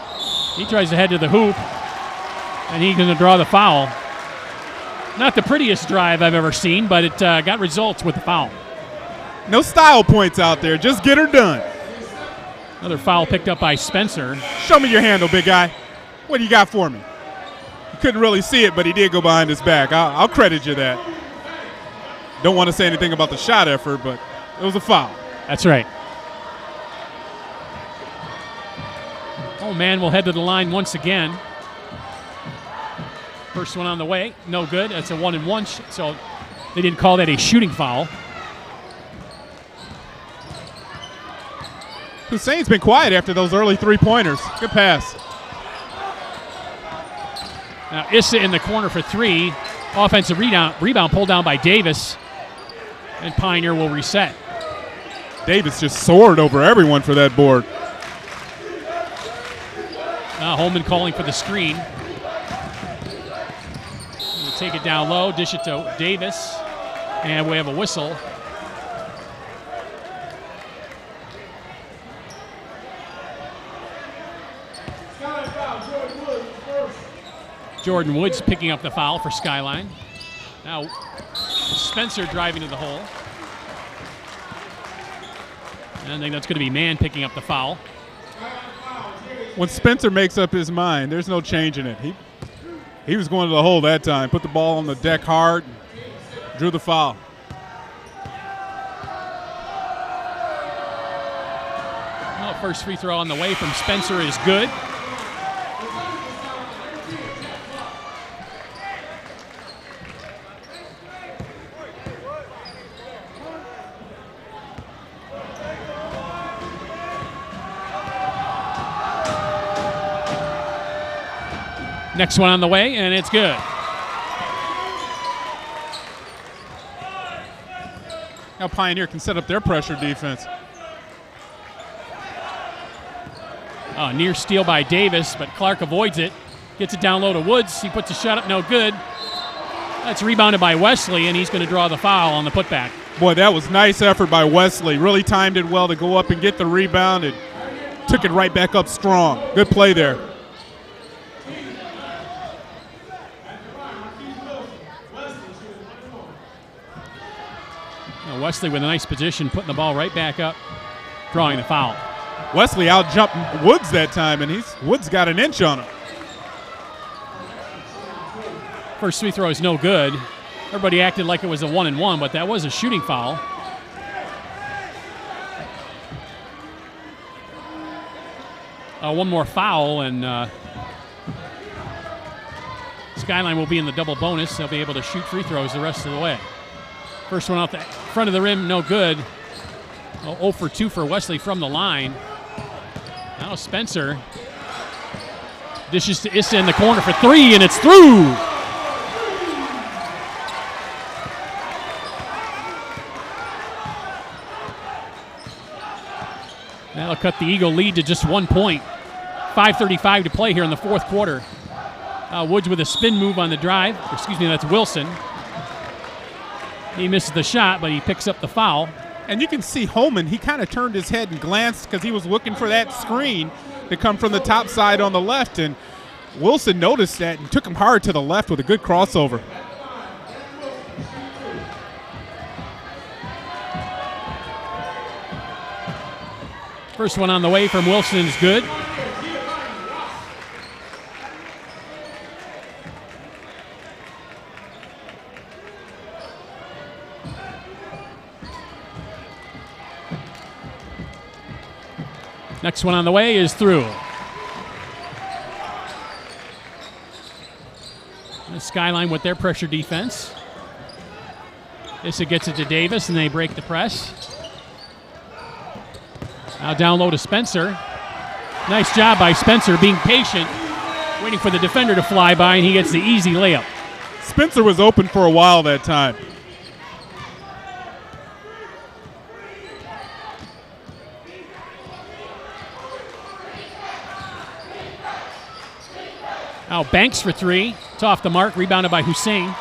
He tries to head to the hoop, and he's going to draw the foul. Not the prettiest drive I've ever seen, but it got results with the foul. No style points out there. Just get her done. Another foul picked up by Spencer. Show me your handle, big guy. What do you got for me? You couldn't really see it, but he did go behind his back. I'll credit you that. Don't want to say anything about the shot effort, but it was a foul. That's right. Oh, Mann will head to the line once again. First one on the way, no good. That's a 1-and-1, so they didn't call that a shooting foul. Hussein's been quiet after those early 3-pointers. Good pass. Now Issa in the corner for 3. Offensive rebound pulled down by Davis, and Pioneer will reset. Davis just soared over everyone for that board. Now Holman calling for the screen. We'll take it down low, dish it to Davis, and we have a whistle. Jordan Woods picking up the foul for Skyline. Now Spencer driving to the hole. And I think that's going to be Mann picking up the foul. When Spencer makes up his mind, there's no changing it. He was going to the hole that time, put the ball on the deck hard, drew the foul. Well, first free throw on the way from Spencer is good. Next one on the way, and it's good. Now Pioneer can set up their pressure defense. Near steal by Davis, but Clark avoids it. Gets it down low to Woods. He puts a shot up, no good. That's rebounded by Wesley, and he's going to draw the foul on the putback. Boy, that was nice effort by Wesley. Really timed it well to go up and get the rebound and took it right back up strong. Good play there. Wesley with a nice position, putting the ball right back up, drawing the foul. Wesley out-jumped Woods that time, and Woods got an inch on him. First free throw is no good. Everybody acted like it was a 1-and-1, but that was a shooting foul. One more foul, and Skyline will be in the double bonus. They'll be able to shoot free throws the rest of the way. First one out the front of the rim, no good. 0 for 2 for Wesley from the line. Now Spencer dishes to Issa in the corner for 3, and it's through. That'll cut the Eagle lead to just 1 point. 5:35 to play here in the fourth quarter. Woods with a spin move on the drive. Excuse me, that's Wilson. He misses the shot, but he picks up the foul. And you can see Holman, he kind of turned his head and glanced because he was looking for that screen to come from the top side on the left. And Wilson noticed that and took him hard to the left with a good crossover. First one on the way from Wilson is good. Next one on the way is through. The Skyline with their pressure defense. Issa gets it to Davis, and they break the press. Now down low to Spencer. Nice job by Spencer being patient, waiting for the defender to fly by, and he gets the easy layup. Spencer was open for a while that time. Now Banks for 3. It's off the mark, rebounded by Hussein.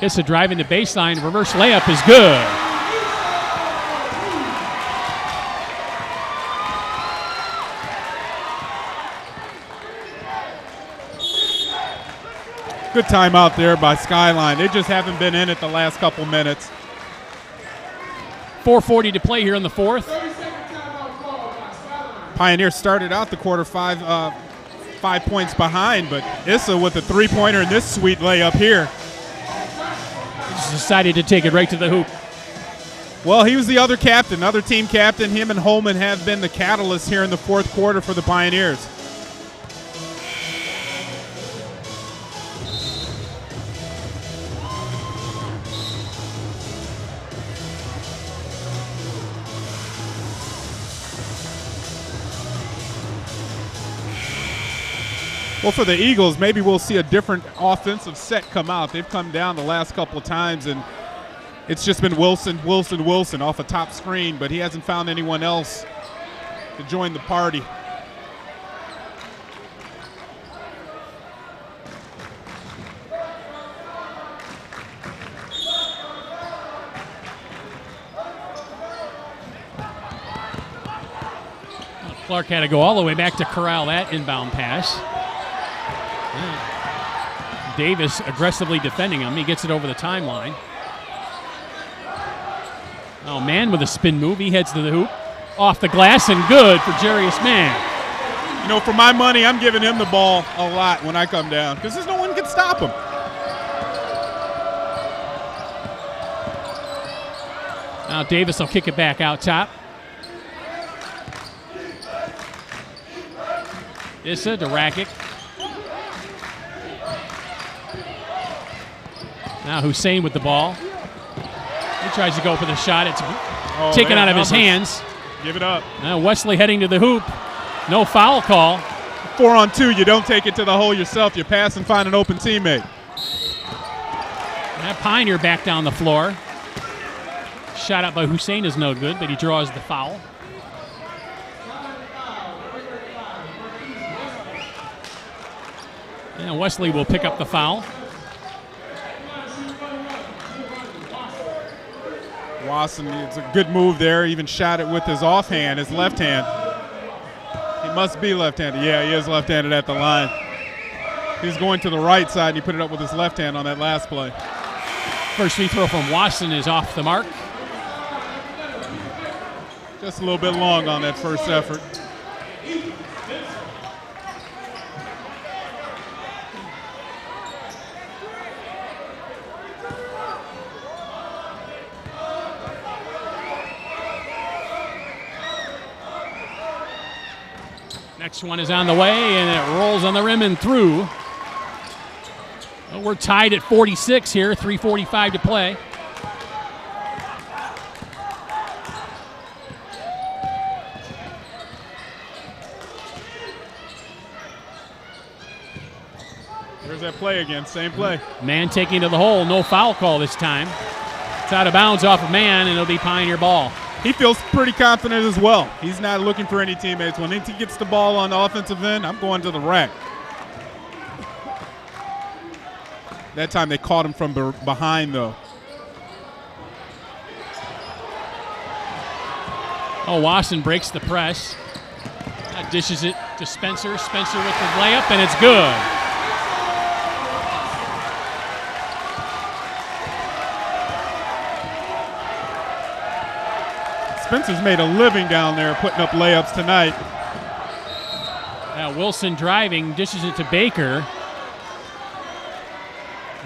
Issa driving the baseline, reverse layup is good. Good timeout there by Skyline. They just haven't been in it the last couple minutes. 4:40 to play here in the fourth. Pioneer started out the quarter 5 points behind, but Issa with a three-pointer and this sweet layup here. Just decided to take it right to the hoop. Well, he was the other captain, other team captain. Him and Holman have been the catalyst here in the fourth quarter for the Pioneers. Well, for the Eagles, maybe we'll see a different offensive set come out. They've come down the last couple of times, and it's just been Wilson, Wilson, Wilson off a top screen, but he hasn't found anyone else to join the party. Clark had to go all the way back to corral that inbound pass. Davis aggressively defending him. He gets it over the timeline. Oh, Mann with a spin move. He heads to the hoop. Off the glass and good for Jarius Mann. You know, for my money, I'm giving him the ball a lot when I come down because there's no one can stop him. Now Davis will kick it back out top. Issa to Rakic. Now Hussein with the ball. He tries to go for the shot. It's taken out of his hands. Give it up. Wesley heading to the hoop. No foul call. 4-on-2, you don't take it to the hole yourself. You pass and find an open teammate. That Pioneer back down the floor. Shot up by Hussein is no good, but he draws the foul. And Wesley will pick up the foul. Wasson, it's a good move there. Even shot it with his offhand, his left hand. He must be left-handed. Yeah, he is left-handed at the line. He's going to the right side, and he put it up with his left hand on that last play. First free throw from Wasson is off the mark. Just a little bit long on that first effort. Next one is on the way, and it rolls on the rim and through. Well, we're tied at 46 here, 3:45 to play. There's that play again, same play. Man taking to the hole, no foul call this time. It's out of bounds off of Man, and it'll be Pioneer ball. He feels pretty confident as well. He's not looking for any teammates. When he gets the ball on the offensive end, I'm going to the rack. That time they caught him from behind, though. Oh, Wasson breaks the press. Dishes it to Spencer. Spencer with the layup, and it's good. Spencer's made a living down there putting up layups tonight. Wilson driving, dishes it to Baker.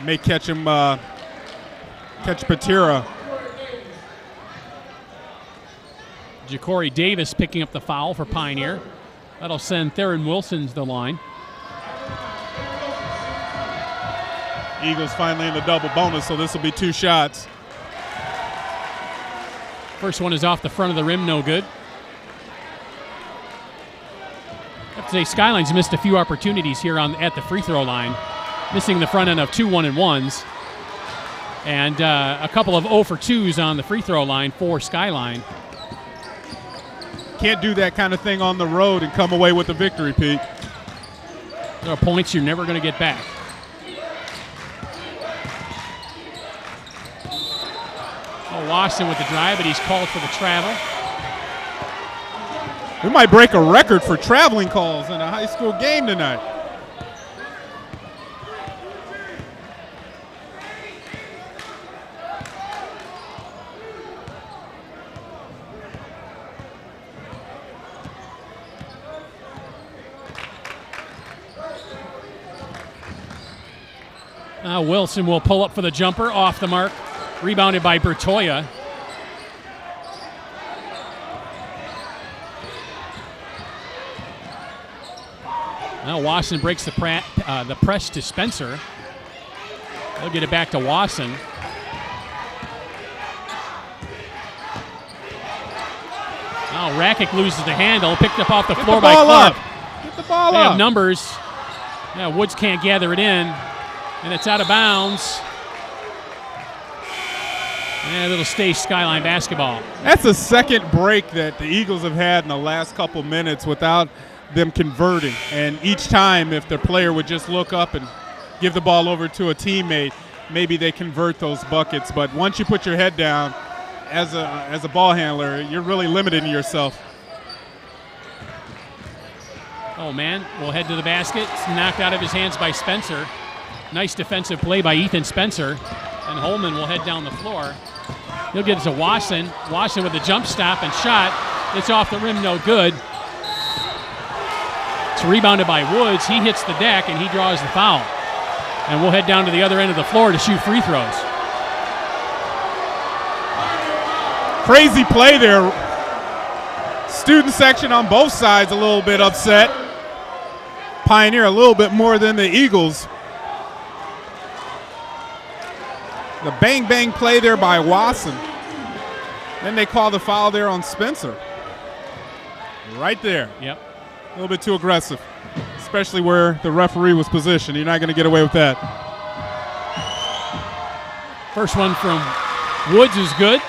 May catch him, catch Patira. Ja'Cory Davis picking up the foul for Pioneer. That'll send Theron Wilson to the line. Eagles finally in the double bonus, so this will be 2 shots. First one is off the front of the rim, no good. I have to say, Skyline's missed a few opportunities here at the free throw line, missing the front end of 2 1-and-1s, and a couple of 0 for 2s on the free throw line for Skyline. Can't do that kind of thing on the road and come away with a victory, Pete. There are points you're never going to get back. Wasson with the drive, but he's called for the travel. We might break a record for traveling calls in a high school game tonight. Wilson will pull up for the jumper, off the mark. Rebounded by Bertoya. Now Wasson breaks the press to Spencer. They'll get it back to Wasson. Now Rakic loses the handle, picked up off the floor by Clark. Get the ball they up. Have numbers. Woods can't gather it in, and it's out of bounds. And it'll stay Skyline basketball. That's the second break that the Eagles have had in the last couple minutes without them converting. And each time, if the player would just look up and give the ball over to a teammate, maybe they convert those buckets. But once you put your head down as a ball handler, you're really limiting yourself. Oh, Man will head to the basket. It's knocked out of his hands by Spencer. Nice defensive play by Ethan Spencer. And Holman will head down the floor. He'll get it to Wasson. Wasson with the jump stop and shot. It's off the rim, no good. It's rebounded by Woods. He hits the deck and he draws the foul. And we'll head down to the other end of the floor to shoot free throws. Crazy play there. Student section on both sides a little bit upset. Pioneer a little bit more than the Eagles. The bang-bang play there by Wasson. Then they call the foul there on Spencer. Right there. Yep. A little bit too aggressive, especially where the referee was positioned. You're not going to get away with that. First one from Woods is good.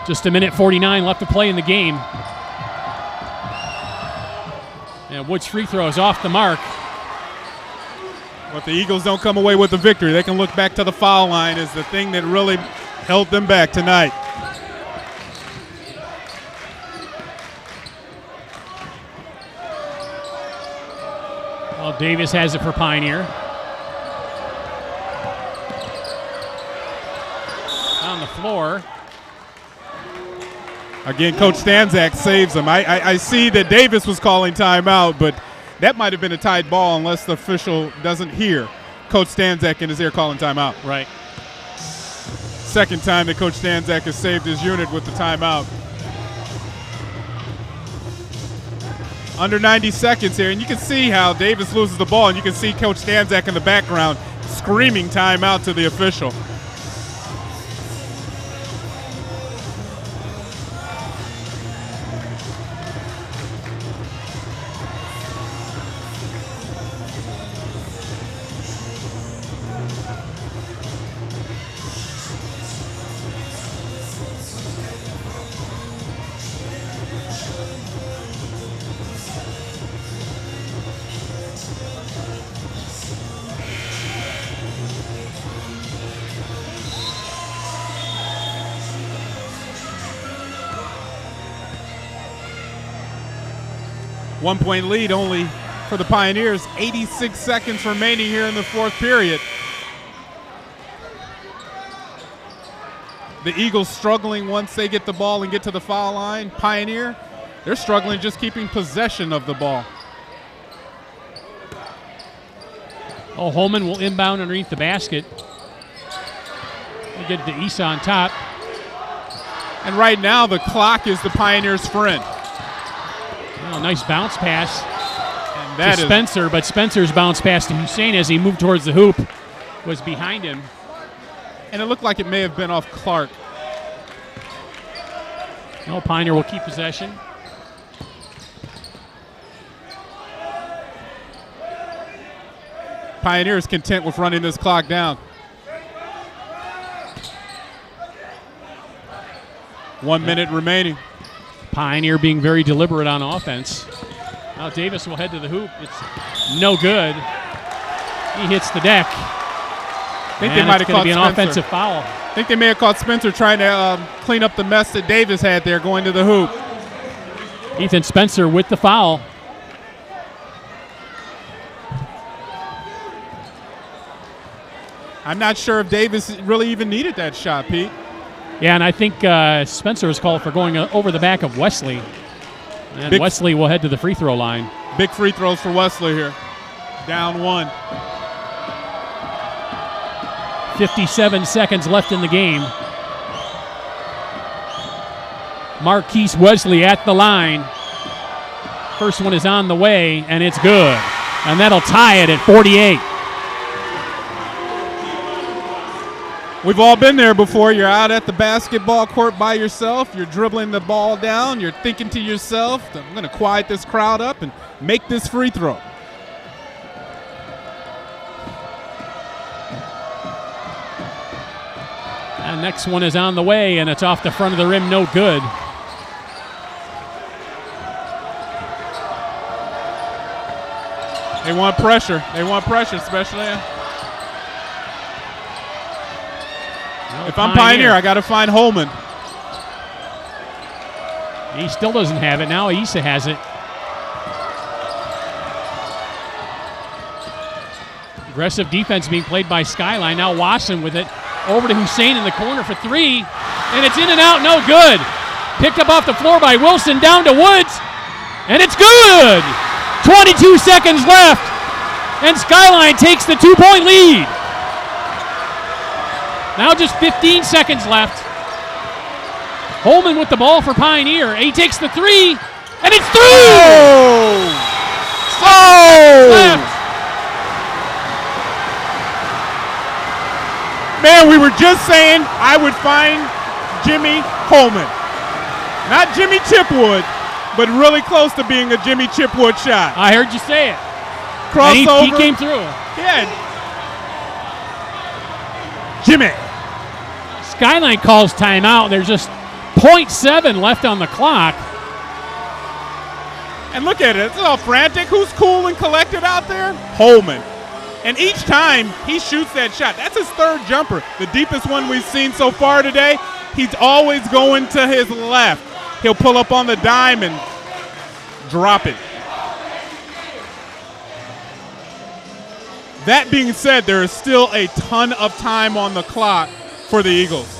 Just a minute 49 left to play in the game. And Woods' free throw is off the mark. But the Eagles don't come away with the victory. They can look back to the foul line as the thing that really held them back tonight. Well, Davis has it for Pioneer. On the floor. Again, Coach Stanzak saves them. I see that Davis was calling timeout, but that might have been a tied ball unless the official doesn't hear Coach Stanzak in his ear calling timeout. Right. Second time that Coach Stanzak has saved his unit with the timeout. Under 90 seconds here, and you can see how Davis loses the ball, and you can see Coach Stanzak in the background screaming timeout to the official. One-point lead only for the Pioneers. 86 seconds remaining here in the fourth period. The Eagles struggling once they get the ball and get to the foul line. Pioneer, they're struggling just keeping possession of the ball. Oh, Holman will inbound underneath the basket. We'll get to Issa on top. And right now the clock is the Pioneers' friend. Oh, nice bounce pass and that to Spencer, but Spencer's bounce pass to Hussein as he moved towards the hoop was behind him. And it looked like it may have been off Clark. No, Pioneer will keep possession. Pioneer is content with running this clock down. 1 minute remaining. Pioneer being very deliberate on offense. Now Davis will head to the hoop. It's no good. He hits the deck. I think they might have caught an Spencer. Offensive foul. I think they may have caught Spencer trying to clean up the mess that Davis had there going to the hoop. Ethan Spencer with the foul. I'm not sure if Davis really even needed that shot, Pete. Yeah, and I think Spencer was called for going over the back of Wesley. And Wesley will head to the free throw line. Big free throws for Wesley here. Down one. 57 seconds left in the game. Marquise Wesley at the line. First one is on the way, and it's good. And that'll tie it at 48. We've all been there before. You're out at the basketball court by yourself. You're dribbling the ball down. You're thinking to yourself, I'm going to quiet this crowd up and make this free throw. And next one is on the way, and it's off the front of the rim, no good. They want pressure. They want pressure, especially. If I'm Pioneer, I got to find Holman. He still doesn't have it. Now Issa has it. Aggressive defense being played by Skyline. Now Watson with it. Over to Hussein in the corner for three. And it's in and out, no good. Picked up off the floor by Wilson, down to Woods. And it's good! 22 seconds left. And Skyline takes the 2-point lead. Now just 15 seconds left. Holman with the ball for Pioneer. He takes the three, and it's through! Oh! Man, we were just saying I would find Jimmy Holman. Not Jimmy Chipwood, but really close to being a Jimmy Chipwood shot. I heard you say it. Crossover. And he came through. Yeah. Jimmy. Skyline calls timeout. There's just 0.7 left on the clock. And look at it. It's all frantic. Who's cool and collected out there? Holman. And each time he shoots that shot, that's his third jumper, the deepest one we've seen so far today. He's always going to his left. He'll pull up on the dime and drop it. That being said, there is still a ton of time on the clock for the Eagles.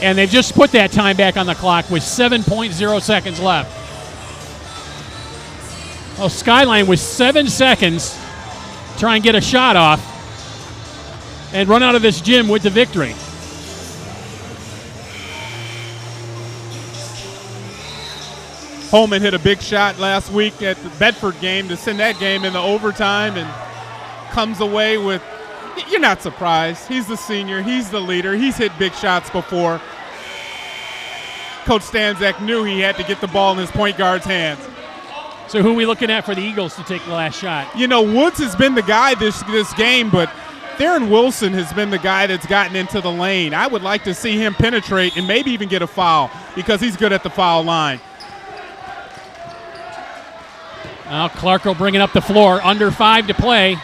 And they've just put that time back on the clock with 7.0 seconds left. Oh, Skyline with 7 seconds. Try and get a shot off and run out of this gym with the victory. Holman hit a big shot last week at the Bedford game to send that game into overtime and comes away with, you're not surprised. He's the senior. He's the leader. He's hit big shots before. Coach Stanczak knew he had to get the ball in his point guard's hands. So who are we looking at for the Eagles to take the last shot? You know, Woods has been the guy this game, but Theron Wilson has been the guy that's gotten into the lane. I would like to see him penetrate and maybe even get a foul because he's good at the foul line. Now Clark will bring it up the floor. Under 5 to play.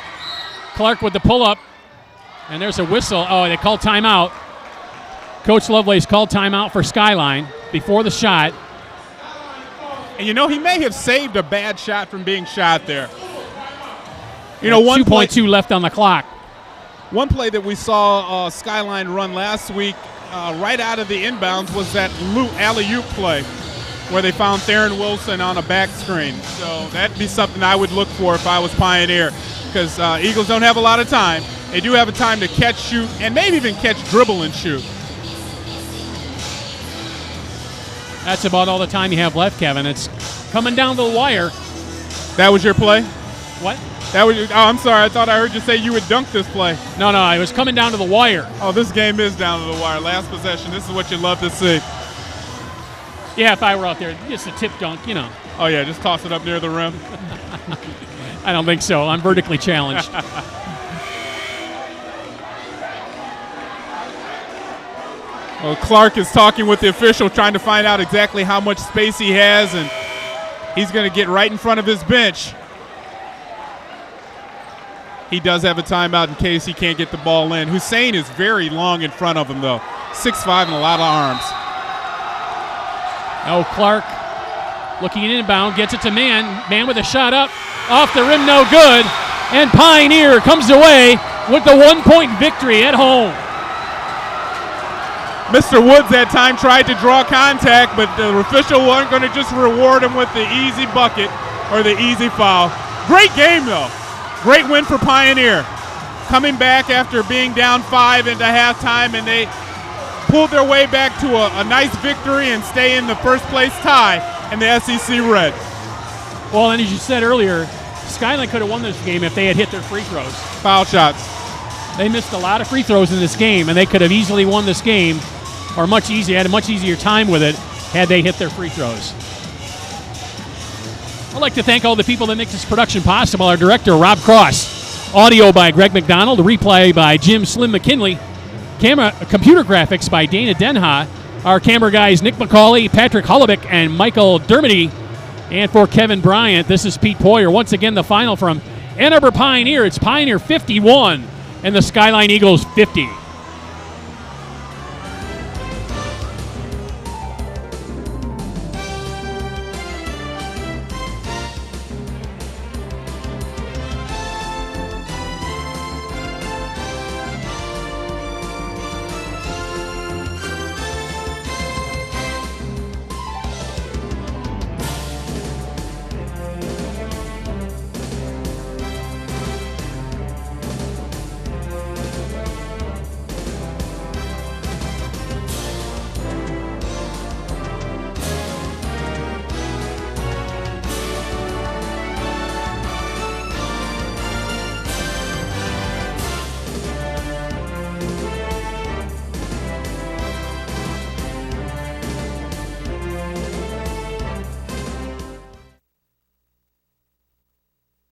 Clark with the pull-up. And there's a whistle. Oh, they called timeout. Coach Lovelace called timeout for Skyline before the shot. And, you know, he may have saved a bad shot from being shot there. You know, 2.2 left on the clock. One play that we saw Skyline run last week right out of the inbounds was that alley-oop play where they found Theron Wilson on a back screen. So that'd be something I would look for if I was Pioneer because Eagles don't have a lot of time. They do have a time to catch, shoot, and maybe even catch, dribble, and shoot. That's about all the time you have left, Kevin. It's coming down to the wire. That was your play? What? That was. Oh, I'm sorry. I thought I heard you say you would dunk this play. No, it was coming down to the wire. Oh, this game is down to the wire. Last possession. This is what you love to see. Yeah, if I were out there, just a tip dunk, you know. Oh, yeah, just toss it up near the rim. I don't think so. I'm vertically challenged. Well, Clark is talking with the official, trying to find out exactly how much space he has, and he's going to get right in front of his bench. He does have a timeout in case he can't get the ball in. Hussein is very long in front of him, though. 6'5" and a lot of arms. Oh, Clark looking inbound, gets it to Man. Man with a shot up, off the rim, no good. And Pioneer comes away with the 1-point victory at home. Mr. Woods that time tried to draw contact, but the official wasn't going to just reward him with the easy bucket or the easy foul. Great game, though. Great win for Pioneer. Coming back after being down 5 into halftime, and they pulled their way back to a nice victory and stay in the first place tie in the SEC Red. Well, and as you said earlier, Skyline could have won this game if they had hit their free throws. Foul shots. They missed a lot of free throws in this game, and they could have easily won this game, or had a much easier time with it had they hit their free throws. I'd like to thank all the people that make this production possible. Our director, Rob Cross. Audio by Greg McDonald. Replay by Jim Slim McKinley. Computer graphics by Dana Denha. Our camera guys, Nick McCauley, Patrick Holovic, and Michael Dermody. And for Kevin Bryant, this is Pete Poyer. Once again, the final from Ann Arbor Pioneer. It's Pioneer 51 and the Skyline Eagles 50.